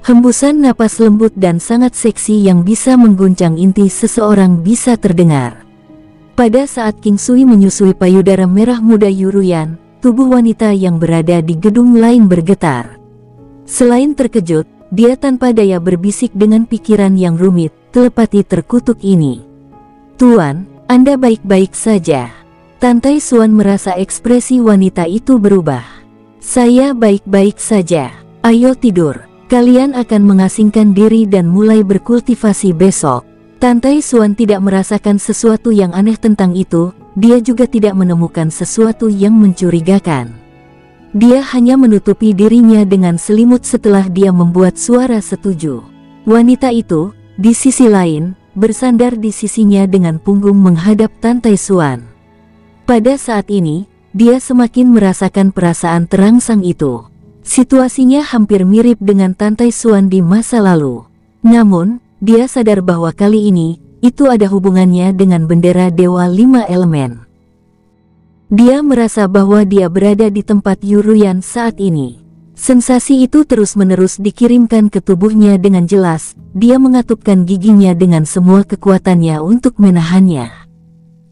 Speaker 1: Hembusan napas lembut dan sangat seksi yang bisa mengguncang inti seseorang bisa terdengar. Pada saat King Sui menyusui payudara merah muda Yuruyan, tubuh wanita yang berada di gedung lain bergetar. Selain terkejut, dia tanpa daya berbisik dengan pikiran yang rumit, telepati terkutuk ini. "Tuan, Anda baik-baik saja?" Tantai Suan merasa ekspresi wanita itu berubah. "Saya baik-baik saja. Ayo tidur. Kalian akan mengasingkan diri dan mulai berkultivasi besok." Tantai Suan tidak merasakan sesuatu yang aneh tentang itu, dia juga tidak menemukan sesuatu yang mencurigakan. Dia hanya menutupi dirinya dengan selimut setelah dia membuat suara setuju. Wanita itu, di sisi lain, bersandar di sisinya dengan punggung menghadap Tantai Suan. Pada saat ini, dia semakin merasakan perasaan terangsang itu. Situasinya hampir mirip dengan Tantai Suan di masa lalu. Namun, dia sadar bahwa kali ini, itu ada hubungannya dengan bendera Dewa 5 Elemen. Dia merasa bahwa dia berada di tempat Yuruyan saat ini. Sensasi itu terus-menerus dikirimkan ke tubuhnya dengan jelas. Dia mengatupkan giginya dengan semua kekuatannya untuk menahannya.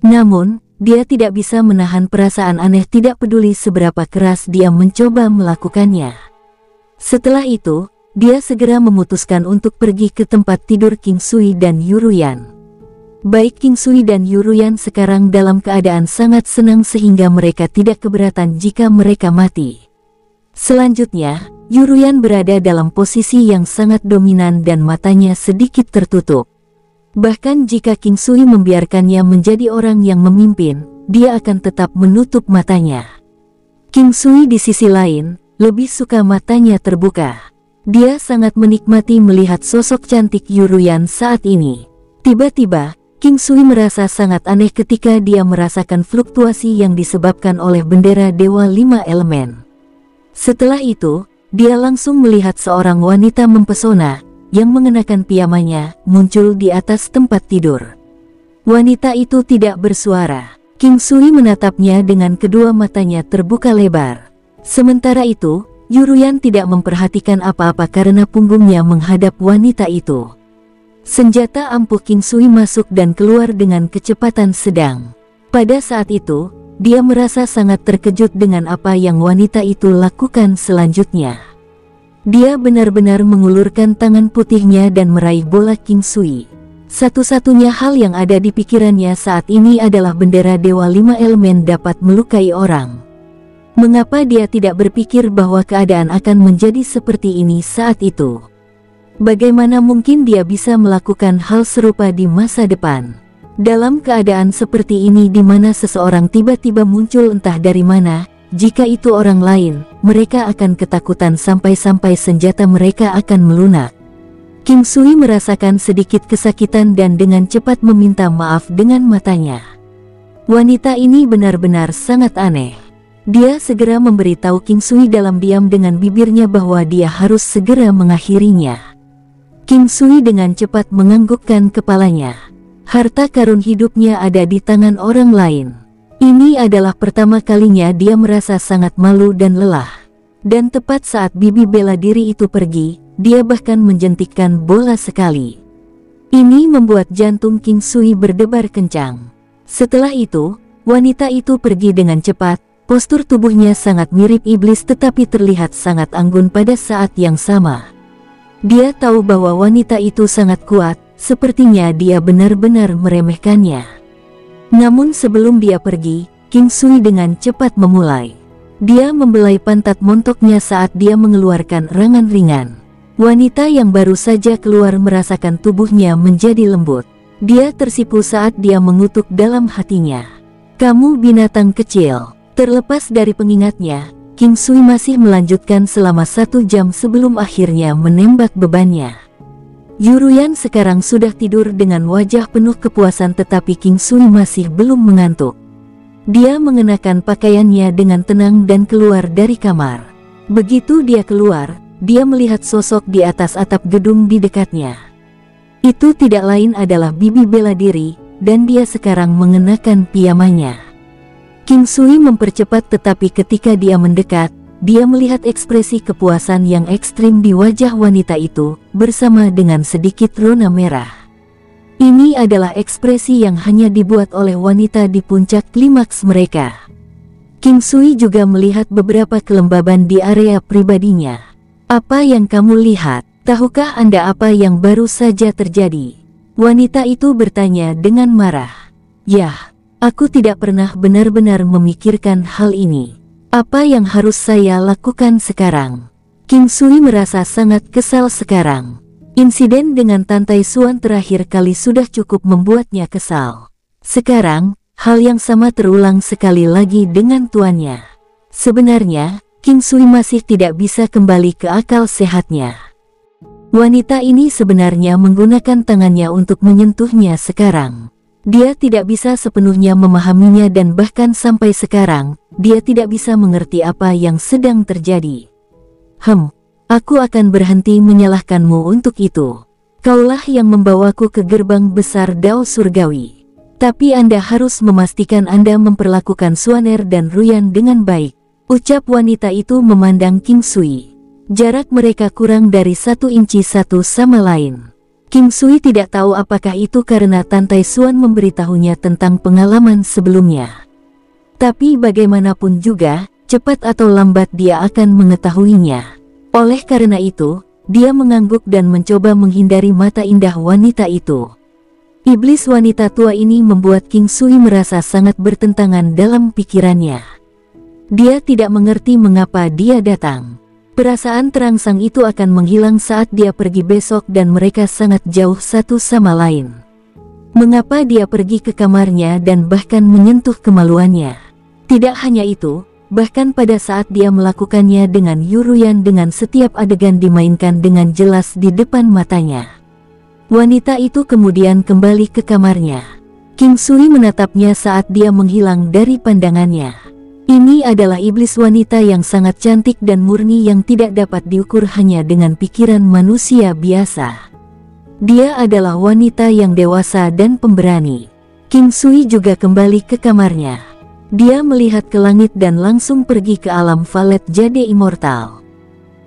Speaker 1: Namun, dia tidak bisa menahan perasaan aneh tidak peduli seberapa keras dia mencoba melakukannya. Setelah itu, dia segera memutuskan untuk pergi ke tempat tidur King Sui dan Yuruyan. Baik King Sui dan Yuruyan sekarang dalam keadaan sangat senang sehingga mereka tidak keberatan jika mereka mati. Selanjutnya, Yuruyan berada dalam posisi yang sangat dominan dan matanya sedikit tertutup. Bahkan jika King Sui membiarkannya menjadi orang yang memimpin, dia akan tetap menutup matanya. King Sui di sisi lain, lebih suka matanya terbuka. Dia sangat menikmati melihat sosok cantik Yuruyan saat ini. Tiba-tiba, King Sui merasa sangat aneh ketika dia merasakan fluktuasi yang disebabkan oleh bendera Dewa 5 Elemen. Setelah itu, dia langsung melihat seorang wanita mempesona, yang mengenakan piyamanya, muncul di atas tempat tidur. Wanita itu tidak bersuara. King Sui menatapnya dengan kedua matanya terbuka lebar. Sementara itu, Yuruyan tidak memperhatikan apa-apa karena punggungnya menghadap wanita itu. Senjata ampuh King Sui masuk dan keluar dengan kecepatan sedang. Pada saat itu, dia merasa sangat terkejut dengan apa yang wanita itu lakukan selanjutnya. Dia benar-benar mengulurkan tangan putihnya dan meraih bola King Sui. Satu-satunya hal yang ada di pikirannya saat ini adalah bendera Dewa 5 Elemen dapat melukai orang. Mengapa dia tidak berpikir bahwa keadaan akan menjadi seperti ini saat itu? Bagaimana mungkin dia bisa melakukan hal serupa di masa depan? Dalam keadaan seperti ini di mana seseorang tiba-tiba muncul entah dari mana, jika itu orang lain, mereka akan ketakutan sampai-sampai senjata mereka akan melunak. King Sui merasakan sedikit kesakitan dan dengan cepat meminta maaf dengan matanya. Wanita ini benar-benar sangat aneh. Dia segera memberitahu King Sui dalam diam dengan bibirnya bahwa dia harus segera mengakhirinya. King Sui dengan cepat menganggukkan kepalanya. Harta karun hidupnya ada di tangan orang lain. Ini adalah pertama kalinya dia merasa sangat malu dan lelah. Dan tepat saat bibi bela diri itu pergi, dia bahkan menjentikkan bola sekali. Ini membuat jantung King Sui berdebar kencang. Setelah itu, wanita itu pergi dengan cepat. Postur tubuhnya sangat mirip iblis tetapi terlihat sangat anggun pada saat yang sama. Dia tahu bahwa wanita itu sangat kuat, sepertinya dia benar-benar meremehkannya. Namun sebelum dia pergi, King Sui dengan cepat memulai. Dia membelai pantat montoknya saat dia mengeluarkan erangan ringan. Wanita yang baru saja keluar merasakan tubuhnya menjadi lembut. Dia tersipu saat dia mengutuk dalam hatinya. "Kamu binatang kecil." Terlepas dari pengingatnya, King Sui masih melanjutkan selama 1 jam sebelum akhirnya menembak bebannya. Yuruyan sekarang sudah tidur dengan wajah penuh kepuasan tetapi King Sui masih belum mengantuk. Dia mengenakan pakaiannya dengan tenang dan keluar dari kamar. Begitu dia keluar, dia melihat sosok di atas atap gedung di dekatnya. Itu tidak lain adalah bibi bela diri, dan dia sekarang mengenakan piyamanya. King Sui mempercepat tetapi ketika dia mendekat, dia melihat ekspresi kepuasan yang ekstrim di wajah wanita itu, bersama dengan sedikit rona merah. Ini adalah ekspresi yang hanya dibuat oleh wanita di puncak klimaks mereka. King Sui juga melihat beberapa kelembaban di area pribadinya. "Apa yang kamu lihat? Tahukah Anda apa yang baru saja terjadi?" Wanita itu bertanya dengan marah. "Yah, aku tidak pernah benar-benar memikirkan hal ini. Apa yang harus saya lakukan sekarang?" King Sui merasa sangat kesal sekarang. Insiden dengan Tan Tai Suan terakhir kali sudah cukup membuatnya kesal. Sekarang, hal yang sama terulang sekali lagi dengan tuannya. Sebenarnya, King Sui masih tidak bisa kembali ke akal sehatnya. Wanita ini sebenarnya menggunakan tangannya untuk menyentuhnya sekarang. Dia tidak bisa sepenuhnya memahaminya dan bahkan sampai sekarang, dia tidak bisa mengerti apa yang sedang terjadi. Aku akan berhenti menyalahkanmu untuk itu. Kaulah yang membawaku ke gerbang besar Dao Surgawi. Tapi Anda harus memastikan Anda memperlakukan Suaner dan Ruyan dengan baik. Ucap wanita itu memandang King Sui. Jarak mereka kurang dari 1 inci satu sama lain. King Sui tidak tahu apakah itu karena Tan Tai Suan memberitahunya tentang pengalaman sebelumnya. Tapi bagaimanapun juga, cepat atau lambat dia akan mengetahuinya. Oleh karena itu, dia mengangguk dan mencoba menghindari mata indah wanita itu. Iblis wanita tua ini membuat King Sui merasa sangat bertentangan dalam pikirannya. Dia tidak mengerti mengapa dia datang. Perasaan terangsang itu akan menghilang saat dia pergi besok dan mereka sangat jauh satu sama lain. Mengapa dia pergi ke kamarnya dan bahkan menyentuh kemaluannya? Tidak hanya itu, bahkan pada saat dia melakukannya dengan Yuruyan dengan setiap adegan dimainkan dengan jelas di depan matanya. Wanita itu kemudian kembali ke kamarnya. King Sui menatapnya saat dia menghilang dari pandangannya. Ini adalah iblis wanita yang sangat cantik dan murni yang tidak dapat diukur hanya dengan pikiran manusia biasa. Dia adalah wanita yang dewasa dan pemberani. King Sui juga kembali ke kamarnya. Dia melihat ke langit dan langsung pergi ke alam Valet Jade Immortal.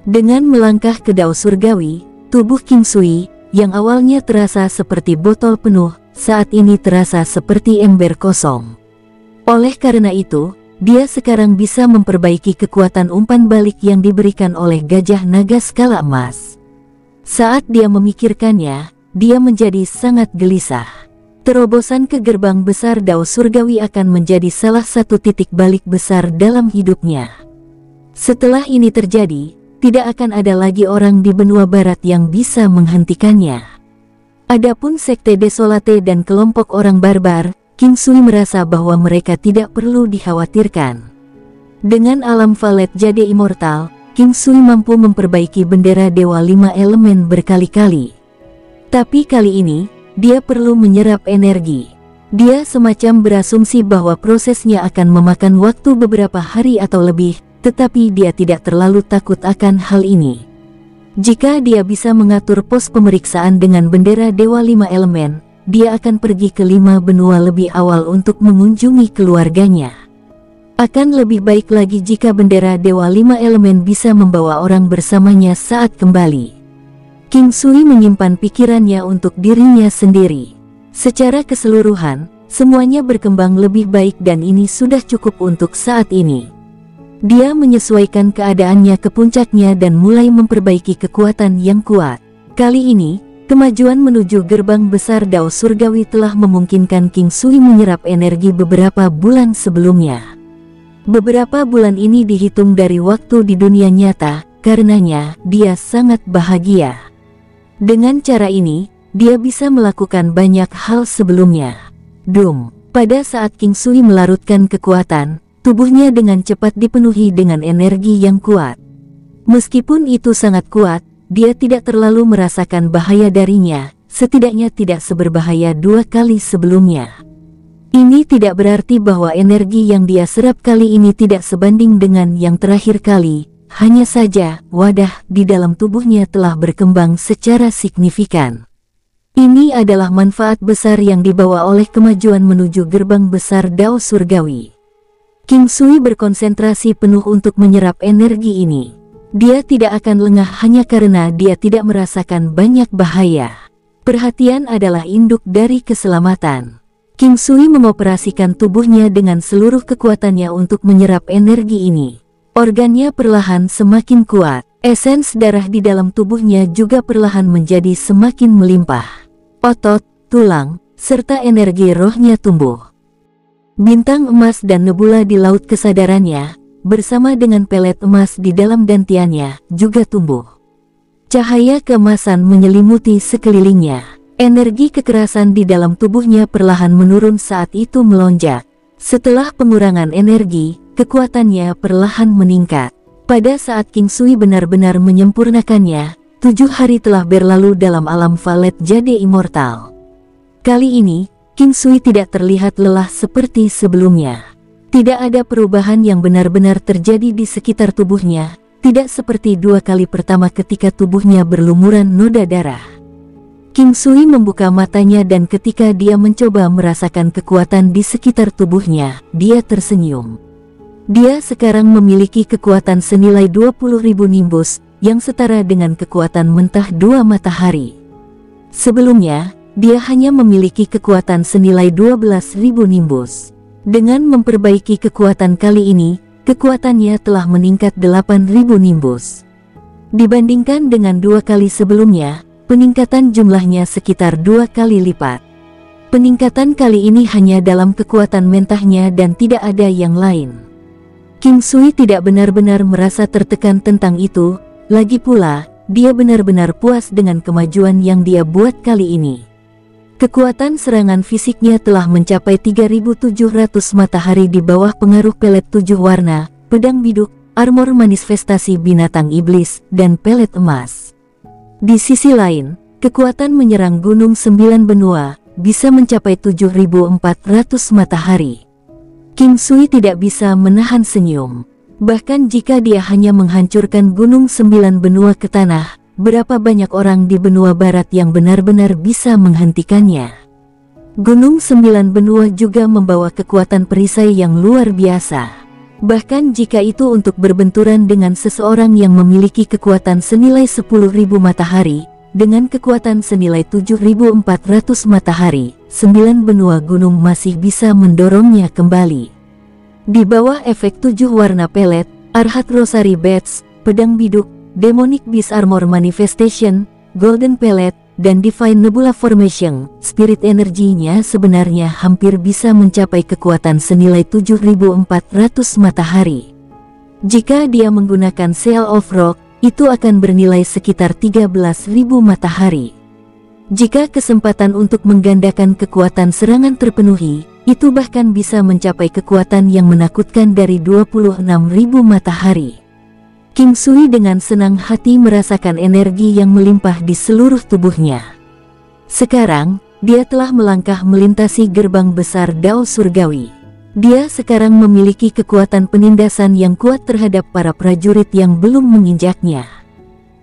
Speaker 1: Dengan melangkah ke Dao Surgawi, tubuh King Sui, yang awalnya terasa seperti botol penuh, saat ini terasa seperti ember kosong. Oleh karena itu, dia sekarang bisa memperbaiki kekuatan umpan balik yang diberikan oleh gajah naga skala emas. Saat dia memikirkannya, dia menjadi sangat gelisah. Terobosan ke gerbang besar Dao Surgawi akan menjadi salah satu titik balik besar dalam hidupnya. Setelah ini terjadi, tidak akan ada lagi orang di benua barat yang bisa menghentikannya. Adapun Sekte Desolate dan kelompok orang barbar, King Sui merasa bahwa mereka tidak perlu dikhawatirkan. Dengan alam Valet Jade Immortal, King Sui mampu memperbaiki bendera Dewa 5 Elemen berkali-kali. Tapi kali ini, dia perlu menyerap energi. Dia semacam berasumsi bahwa prosesnya akan memakan waktu beberapa hari atau lebih, tetapi dia tidak terlalu takut akan hal ini. Jika dia bisa mengatur pos pemeriksaan dengan bendera Dewa 5 Elemen, dia akan pergi ke 5 benua lebih awal untuk mengunjungi keluarganya. Akan lebih baik lagi jika bendera Dewa 5 Elemen bisa membawa orang bersamanya saat kembali. King Sui menyimpan pikirannya untuk dirinya sendiri. Secara keseluruhan, semuanya berkembang lebih baik dan ini sudah cukup untuk saat ini. Dia menyesuaikan keadaannya ke puncaknya dan mulai memperbaiki kekuatan yang kuat. Kali ini, kemajuan menuju gerbang besar Dao Surgawi telah memungkinkan King Sui menyerap energi beberapa bulan sebelumnya. Beberapa bulan ini dihitung dari waktu di dunia nyata, karenanya dia sangat bahagia. Dengan cara ini, dia bisa melakukan banyak hal sebelumnya. Pada saat King Sui melarutkan kekuatan, tubuhnya dengan cepat dipenuhi dengan energi yang kuat. Meskipun itu sangat kuat, dia tidak terlalu merasakan bahaya darinya, setidaknya tidak seberbahaya 2 kali sebelumnya. Ini tidak berarti bahwa energi yang dia serap kali ini tidak sebanding dengan yang terakhir kali. Hanya saja, wadah di dalam tubuhnya telah berkembang secara signifikan. Ini adalah manfaat besar yang dibawa oleh kemajuan menuju gerbang besar Dao Surgawi. King Sui berkonsentrasi penuh untuk menyerap energi ini. Dia tidak akan lengah hanya karena dia tidak merasakan banyak bahaya. Perhatian adalah induk dari keselamatan. King Sui mengoperasikan tubuhnya dengan seluruh kekuatannya untuk menyerap energi ini. Organnya perlahan semakin kuat, esens darah di dalam tubuhnya juga perlahan menjadi semakin melimpah. Otot, tulang, serta energi rohnya tumbuh. Bintang emas dan nebula di laut kesadarannya, bersama dengan pelet emas di dalam dantiannya, juga tumbuh. Cahaya keemasan menyelimuti sekelilingnya. Energi kekerasan di dalam tubuhnya perlahan menurun saat itu melonjak. Setelah pengurangan energi, kekuatannya perlahan meningkat. Pada saat King Sui benar-benar menyempurnakannya, 7 hari telah berlalu dalam alam Valet Jade Immortal. Kali ini, King Sui tidak terlihat lelah seperti sebelumnya. Tidak ada perubahan yang benar-benar terjadi di sekitar tubuhnya, tidak seperti 2 kali pertama ketika tubuhnya berlumuran noda darah. King Sui membuka matanya dan ketika dia mencoba merasakan kekuatan di sekitar tubuhnya, dia tersenyum. Dia sekarang memiliki kekuatan senilai 20.000 nimbus, yang setara dengan kekuatan mentah 2 matahari. Sebelumnya, dia hanya memiliki kekuatan senilai 12.000 nimbus. Dengan memperbaiki kekuatan kali ini, kekuatannya telah meningkat 8.000 nimbus. Dibandingkan dengan 2 kali sebelumnya, peningkatan jumlahnya sekitar 2 kali lipat. Peningkatan kali ini hanya dalam kekuatan mentahnya dan tidak ada yang lain. King Sui tidak benar-benar merasa tertekan tentang itu, lagi pula, dia benar-benar puas dengan kemajuan yang dia buat kali ini. Kekuatan serangan fisiknya telah mencapai 3.700 matahari di bawah pengaruh pelet 7 warna, pedang biduk, armor manifestasi binatang iblis, dan pelet emas. Di sisi lain, kekuatan menyerang gunung 9 benua, bisa mencapai 7.400 matahari. King Sui tidak bisa menahan senyum. Bahkan jika dia hanya menghancurkan gunung 9 benua ke tanah, berapa banyak orang di benua barat yang benar-benar bisa menghentikannya. Gunung 9 benua juga membawa kekuatan perisai yang luar biasa. Bahkan jika itu untuk berbenturan dengan seseorang yang memiliki kekuatan senilai 10.000 matahari, dengan kekuatan senilai 7.400 matahari, 9 benua gunung masih bisa mendorongnya kembali. Di bawah efek 7 warna pelet, Arhat Rosary Bats, pedang biduk, Demonic Beast Armor Manifestation, Golden Pellet, dan Divine Nebula Formation, spirit energinya sebenarnya hampir bisa mencapai kekuatan senilai 7.400 matahari. Jika dia menggunakan Seal of Rock, itu akan bernilai sekitar 13.000 matahari. Jika kesempatan untuk menggandakan kekuatan serangan terpenuhi, itu bahkan bisa mencapai kekuatan yang menakutkan dari 26.000 matahari. King Sui dengan senang hati merasakan energi yang melimpah di seluruh tubuhnya. Sekarang, dia telah melangkah melintasi gerbang besar Dao Surgawi. Dia sekarang memiliki kekuatan penindasan yang kuat terhadap para prajurit yang belum menginjaknya.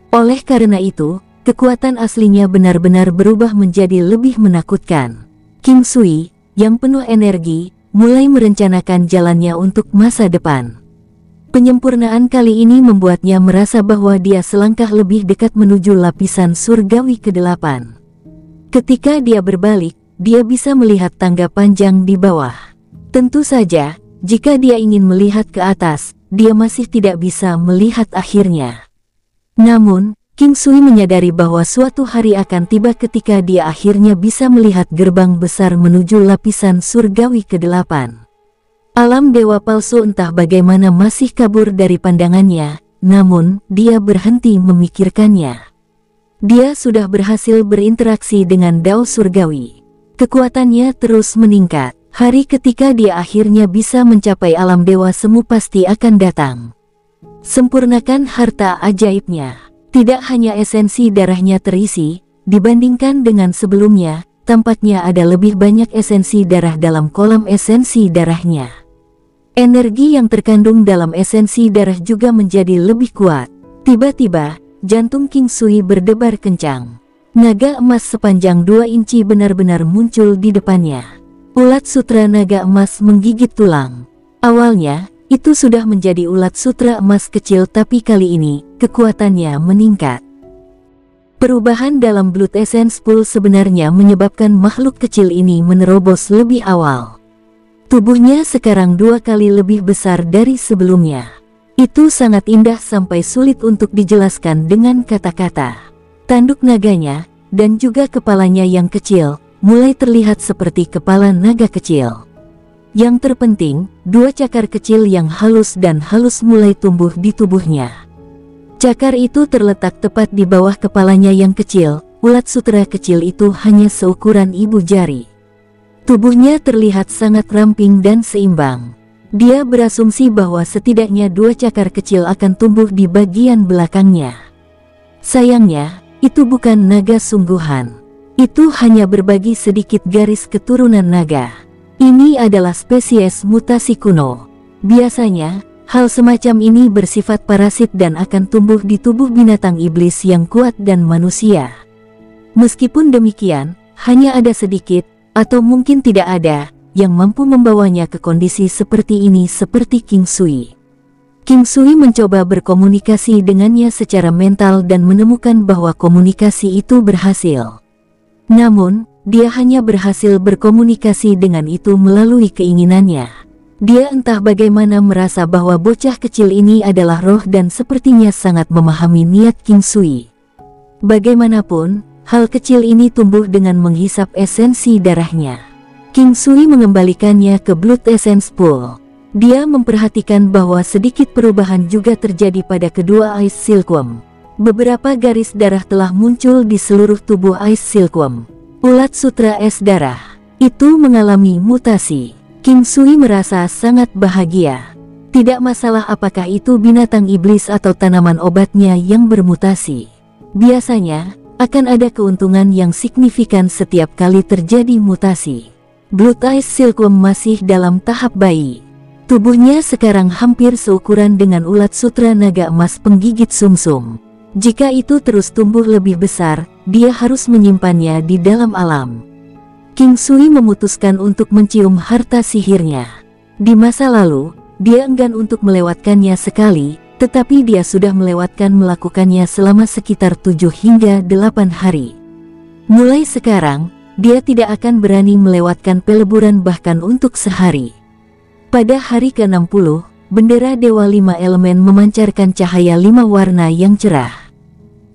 Speaker 1: Oleh karena itu, kekuatan aslinya benar-benar berubah menjadi lebih menakutkan. King Sui, yang penuh energi, mulai merencanakan jalannya untuk masa depan. Penyempurnaan kali ini membuatnya merasa bahwa dia selangkah lebih dekat menuju lapisan surgawi ke-8. Ketika dia berbalik, dia bisa melihat tangga panjang di bawah. Tentu saja, jika dia ingin melihat ke atas, dia masih tidak bisa melihat akhirnya. Namun, King Sui menyadari bahwa suatu hari akan tiba ketika dia akhirnya bisa melihat gerbang besar menuju lapisan surgawi ke-8. Alam dewa palsu entah bagaimana masih kabur dari pandangannya, namun dia berhenti memikirkannya. Dia sudah berhasil berinteraksi dengan Dao Surgawi. Kekuatannya terus meningkat. Hari ketika dia akhirnya bisa mencapai alam dewa semu pasti akan datang. Sempurnakan harta ajaibnya. Tidak hanya esensi darahnya terisi, dibandingkan dengan sebelumnya, tampaknya ada lebih banyak esensi darah dalam kolam esensi darahnya. Energi yang terkandung dalam esensi darah juga menjadi lebih kuat. Tiba-tiba, jantung King Sui berdebar kencang. Naga emas sepanjang 2 inci benar-benar muncul di depannya. Ulat sutra naga emas menggigit tulang. Awalnya, itu sudah menjadi ulat sutra emas kecil, tapi kali ini, kekuatannya meningkat. Perubahan dalam Blood Essence Pool sebenarnya menyebabkan makhluk kecil ini menerobos lebih awal. Tubuhnya sekarang 2 kali lebih besar dari sebelumnya. Itu sangat indah sampai sulit untuk dijelaskan dengan kata-kata. Tanduk naganya, dan juga kepalanya yang kecil, mulai terlihat seperti kepala naga kecil. Yang terpenting, 2 cakar kecil yang halus dan halus mulai tumbuh di tubuhnya. Cakar itu terletak tepat di bawah kepalanya yang kecil. Ulat sutra kecil itu hanya seukuran ibu jari. Tubuhnya terlihat sangat ramping dan seimbang. Dia berasumsi bahwa setidaknya 2 cakar kecil akan tumbuh di bagian belakangnya. Sayangnya, itu bukan naga sungguhan. Itu hanya berbagi sedikit garis keturunan naga. Ini adalah spesies mutasi kuno. Biasanya, hal semacam ini bersifat parasit dan akan tumbuh di tubuh binatang iblis yang kuat dan manusia. Meskipun demikian, hanya ada sedikit, atau mungkin tidak ada, yang mampu membawanya ke kondisi seperti ini seperti King Sui. King Sui mencoba berkomunikasi dengannya secara mental dan menemukan bahwa komunikasi itu berhasil. Namun, dia hanya berhasil berkomunikasi dengan itu melalui keinginannya. Dia entah bagaimana merasa bahwa bocah kecil ini adalah roh dan sepertinya sangat memahami niat King Sui. Bagaimanapun, hal kecil ini tumbuh dengan menghisap esensi darahnya. King Sui mengembalikannya ke Blood Essence Pool. Dia memperhatikan bahwa sedikit perubahan juga terjadi pada kedua Ice Silkworm. Beberapa garis darah telah muncul di seluruh tubuh Ice Silkworm. Ulat sutra es darah itu mengalami mutasi. King Sui merasa sangat bahagia. Tidak masalah apakah itu binatang iblis atau tanaman obatnya yang bermutasi. Biasanya, akan ada keuntungan yang signifikan setiap kali terjadi mutasi. Blood Ice Silkworm masih dalam tahap bayi. Tubuhnya sekarang hampir seukuran dengan ulat sutra naga emas penggigit sumsum. Jika itu terus tumbuh lebih besar, dia harus menyimpannya di dalam alam. King Sui memutuskan untuk mencium harta sihirnya. Di masa lalu, dia enggan untuk melewatkannya sekali, tetapi dia sudah melakukannya selama sekitar 7 hingga 8 hari. Mulai sekarang, dia tidak akan berani melewatkan peleburan bahkan untuk sehari. Pada hari ke-60, bendera Dewa 5 Elemen memancarkan cahaya 5 warna yang cerah.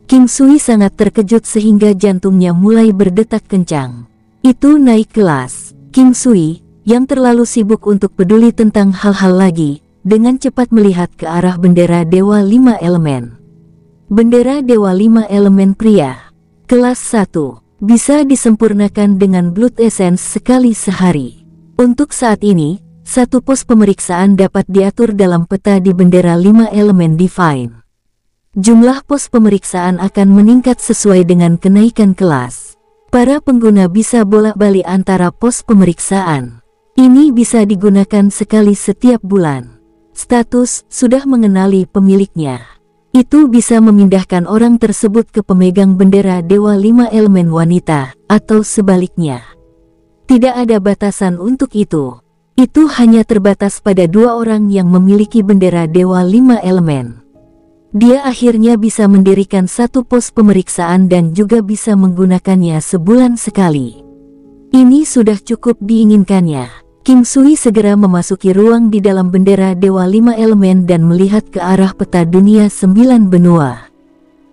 Speaker 1: King Sui sangat terkejut sehingga jantungnya mulai berdetak kencang. Itu naik kelas. King Sui, yang terlalu sibuk untuk peduli tentang hal-hal lagi, dengan cepat melihat ke arah bendera Dewa 5 Elemen. Bendera Dewa 5 Elemen pria. Kelas 1. Bisa disempurnakan dengan Blood Essence sekali sehari. Untuk saat ini, 1 pos pemeriksaan dapat diatur dalam peta di bendera 5 Elemen Divine. Jumlah pos pemeriksaan akan meningkat sesuai dengan kenaikan kelas. Para pengguna bisa bolak-balik antara pos pemeriksaan. Ini bisa digunakan sekali setiap bulan. Status, sudah mengenali pemiliknya. Itu bisa memindahkan orang tersebut ke pemegang bendera Dewa 5 Elemen wanita, atau sebaliknya. Tidak ada batasan untuk itu. Itu hanya terbatas pada 2 orang yang memiliki bendera Dewa 5 Elemen. Dia akhirnya bisa mendirikan satu pos pemeriksaan dan juga bisa menggunakannya sebulan sekali. Ini sudah cukup diinginkannya. King Sui segera memasuki ruang di dalam bendera Dewa 5 Elemen dan melihat ke arah peta dunia 9 benua.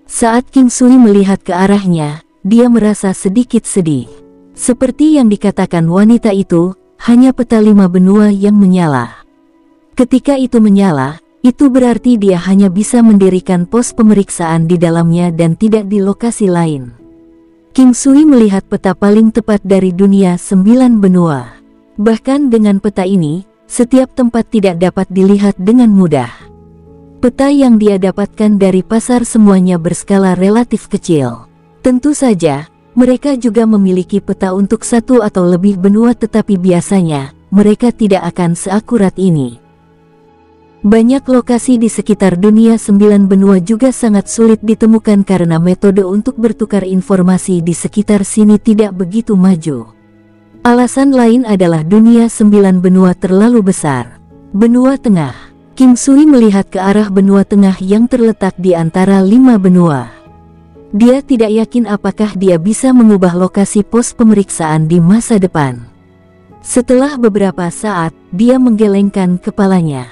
Speaker 1: Saat King Sui melihat ke arahnya, dia merasa sedikit sedih. Seperti yang dikatakan wanita itu, hanya peta 5 benua yang menyala. Ketika itu menyala, itu berarti dia hanya bisa mendirikan pos pemeriksaan di dalamnya dan tidak di lokasi lain. King Sui melihat peta paling tepat dari dunia 9 benua. Bahkan dengan peta ini, setiap tempat tidak dapat dilihat dengan mudah. Peta yang dia dapatkan dari pasar semuanya berskala relatif kecil. Tentu saja, mereka juga memiliki peta untuk 1 atau lebih benua, tetapi biasanya, mereka tidak akan seakurat ini. Banyak lokasi di sekitar dunia 9 benua juga sangat sulit ditemukan karena metode untuk bertukar informasi di sekitar sini tidak begitu maju. Alasan lain adalah dunia 9 benua terlalu besar. Benua Tengah. King Sui melihat ke arah benua tengah yang terletak di antara 5 benua. Dia tidak yakin apakah dia bisa mengubah lokasi pos pemeriksaan di masa depan. Setelah beberapa saat, dia menggelengkan kepalanya.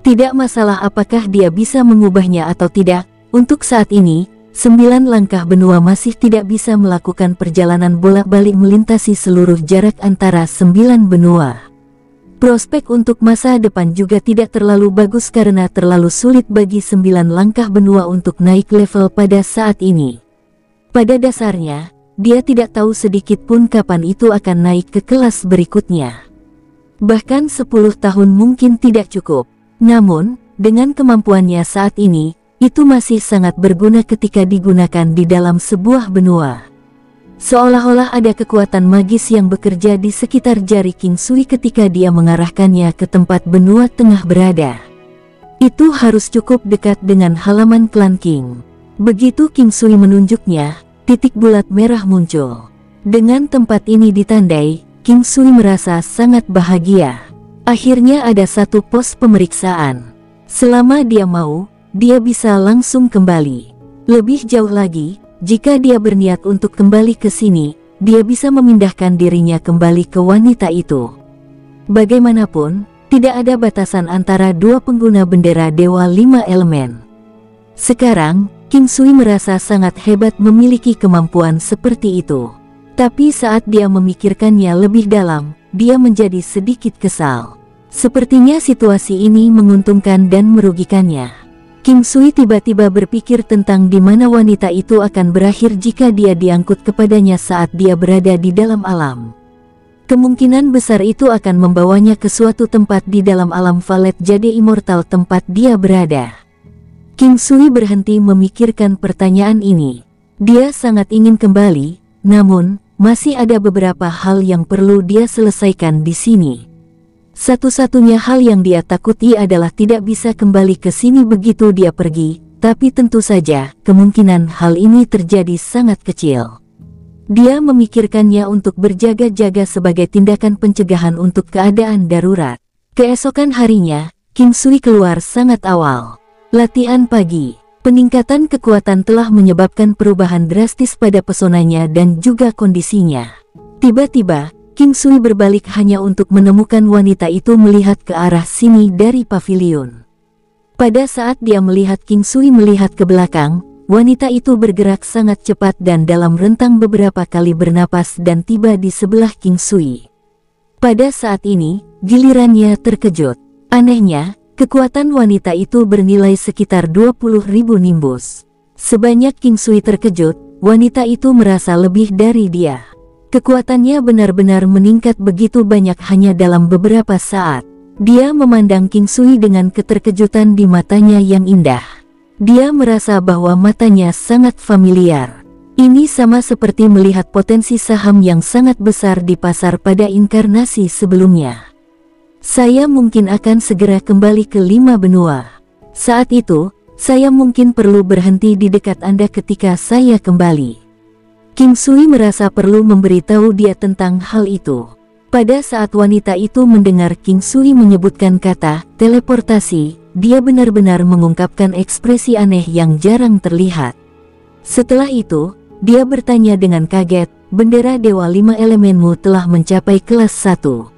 Speaker 1: Tidak masalah apakah dia bisa mengubahnya atau tidak, untuk saat ini, 9 langkah benua masih tidak bisa melakukan perjalanan bolak-balik melintasi seluruh jarak antara 9 benua. Prospek untuk masa depan juga tidak terlalu bagus karena terlalu sulit bagi 9 langkah benua untuk naik level pada saat ini. Pada dasarnya, dia tidak tahu sedikit pun kapan itu akan naik ke kelas berikutnya. Bahkan 10 tahun mungkin tidak cukup. Namun, dengan kemampuannya saat ini, itu masih sangat berguna ketika digunakan di dalam sebuah benua. Seolah-olah ada kekuatan magis yang bekerja di sekitar jari King Sui ketika dia mengarahkannya ke tempat benua tengah berada. Itu harus cukup dekat dengan halaman klan King. Begitu King Sui menunjuknya, titik bulat merah muncul. Dengan tempat ini ditandai, King Sui merasa sangat bahagia. Akhirnya ada satu pos pemeriksaan. Selama dia mau, dia bisa langsung kembali. Lebih jauh lagi, jika dia berniat untuk kembali ke sini, dia bisa memindahkan dirinya kembali ke wanita itu. Bagaimanapun, tidak ada batasan antara 2 pengguna bendera Dewa 5 Elemen. Sekarang, King Sui merasa sangat hebat memiliki kemampuan seperti itu. Tapi saat dia memikirkannya lebih dalam, dia menjadi sedikit kesal. Sepertinya situasi ini menguntungkan dan merugikannya. King Sui tiba-tiba berpikir tentang di mana wanita itu akan berakhir jika dia diangkut kepadanya saat dia berada di dalam alam. Kemungkinan besar itu akan membawanya ke suatu tempat di dalam alam Valet Jade Immortal tempat dia berada. King Sui berhenti memikirkan pertanyaan ini. Dia sangat ingin kembali, namun, masih ada beberapa hal yang perlu dia selesaikan di sini. Satu-satunya hal yang dia takuti adalah tidak bisa kembali ke sini begitu dia pergi, tapi tentu saja, kemungkinan hal ini terjadi sangat kecil. Dia memikirkannya untuk berjaga-jaga sebagai tindakan pencegahan untuk keadaan darurat. Keesokan harinya, King Sui keluar sangat awal. Latihan pagi. Peningkatan kekuatan telah menyebabkan perubahan drastis pada pesonanya dan juga kondisinya. Tiba-tiba, King Sui berbalik hanya untuk menemukan wanita itu melihat ke arah sini dari pavilion. Pada saat dia melihat King Sui melihat ke belakang, wanita itu bergerak sangat cepat dan dalam rentang beberapa kali bernapas dan tiba di sebelah King Sui. Pada saat ini, gilirannya terkejut. Anehnya, kekuatan wanita itu bernilai sekitar 20.000 nimbus. Sebanyak King Sui terkejut, wanita itu merasa lebih dari dia. Kekuatannya benar-benar meningkat begitu banyak hanya dalam beberapa saat. Dia memandang King Sui dengan keterkejutan di matanya yang indah. Dia merasa bahwa matanya sangat familiar. Ini sama seperti melihat potensi saham yang sangat besar di pasar pada inkarnasi sebelumnya. Saya mungkin akan segera kembali ke 5 benua. Saat itu, Saya mungkin perlu berhenti di dekat Anda ketika saya kembali. King Sui merasa perlu memberitahu dia tentang hal itu. Pada saat wanita itu mendengar King Sui menyebutkan kata teleportasi, dia benar-benar mengungkapkan ekspresi aneh yang jarang terlihat. Setelah itu, dia bertanya dengan kaget, bendera Dewa 5 Elemenmu telah mencapai kelas 1.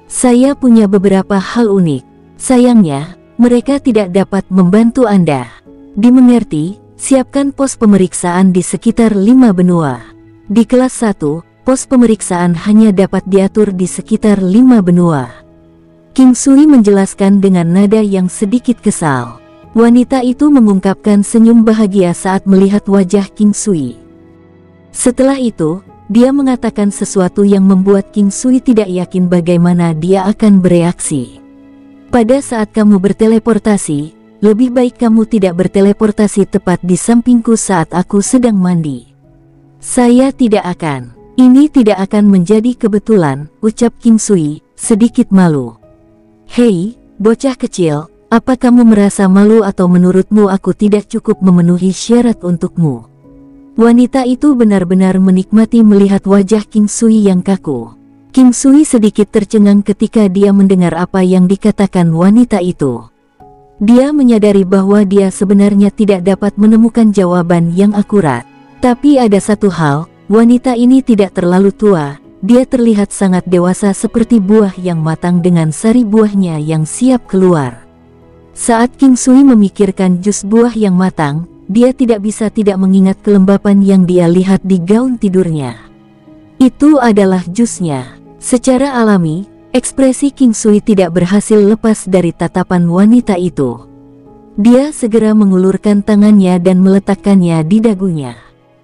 Speaker 1: Saya punya beberapa hal unik. Sayangnya, mereka tidak dapat membantu Anda. Dimengerti, siapkan pos pemeriksaan di sekitar 5 benua. Di kelas 1, pos pemeriksaan hanya dapat diatur di sekitar 5 benua. King Sui menjelaskan dengan nada yang sedikit kesal. Wanita itu mengungkapkan senyum bahagia saat melihat wajah King Sui. Setelah itu, dia mengatakan sesuatu yang membuat King Sui tidak yakin bagaimana dia akan bereaksi. Pada saat kamu berteleportasi, lebih baik kamu tidak berteleportasi tepat di sampingku saat aku sedang mandi. Saya tidak akan. Ini tidak akan menjadi kebetulan, ucap King Sui, sedikit malu. Hei, bocah kecil, apa kamu merasa malu atau menurutmu aku tidak cukup memenuhi syarat untukmu? Wanita itu benar-benar menikmati melihat wajah King Sui yang kaku. King Sui sedikit tercengang ketika dia mendengar apa yang dikatakan wanita itu. Dia menyadari bahwa dia sebenarnya tidak dapat menemukan jawaban yang akurat. Tapi ada satu hal, wanita ini tidak terlalu tua, dia terlihat sangat dewasa seperti buah yang matang dengan sari buahnya yang siap keluar. Saat King Sui memikirkan jus buah yang matang, dia tidak bisa tidak mengingat kelembapan yang dia lihat di gaun tidurnya. Itu adalah jusnya. Secara alami, ekspresi King Sui tidak berhasil lepas dari tatapan wanita itu. Dia segera mengulurkan tangannya dan meletakkannya di dagunya.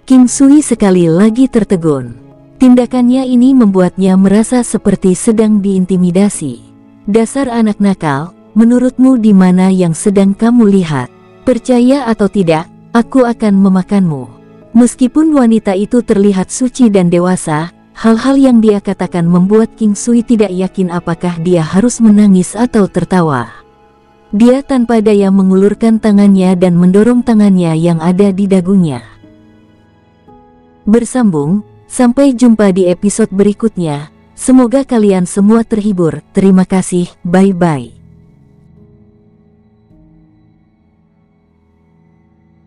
Speaker 1: King Sui sekali lagi tertegun. Tindakannya ini membuatnya merasa seperti sedang diintimidasi. Dasar anak nakal, menurutmu di mana yang sedang kamu lihat? Percaya atau tidak, aku akan memakanmu. Meskipun wanita itu terlihat suci dan dewasa, hal-hal yang dia katakan membuat King Sui tidak yakin apakah dia harus menangis atau tertawa. Dia tanpa daya mengulurkan tangannya dan mendorong tangannya yang ada di dagunya. Bersambung, sampai jumpa di episode berikutnya. Semoga kalian semua terhibur. Terima kasih, bye-bye.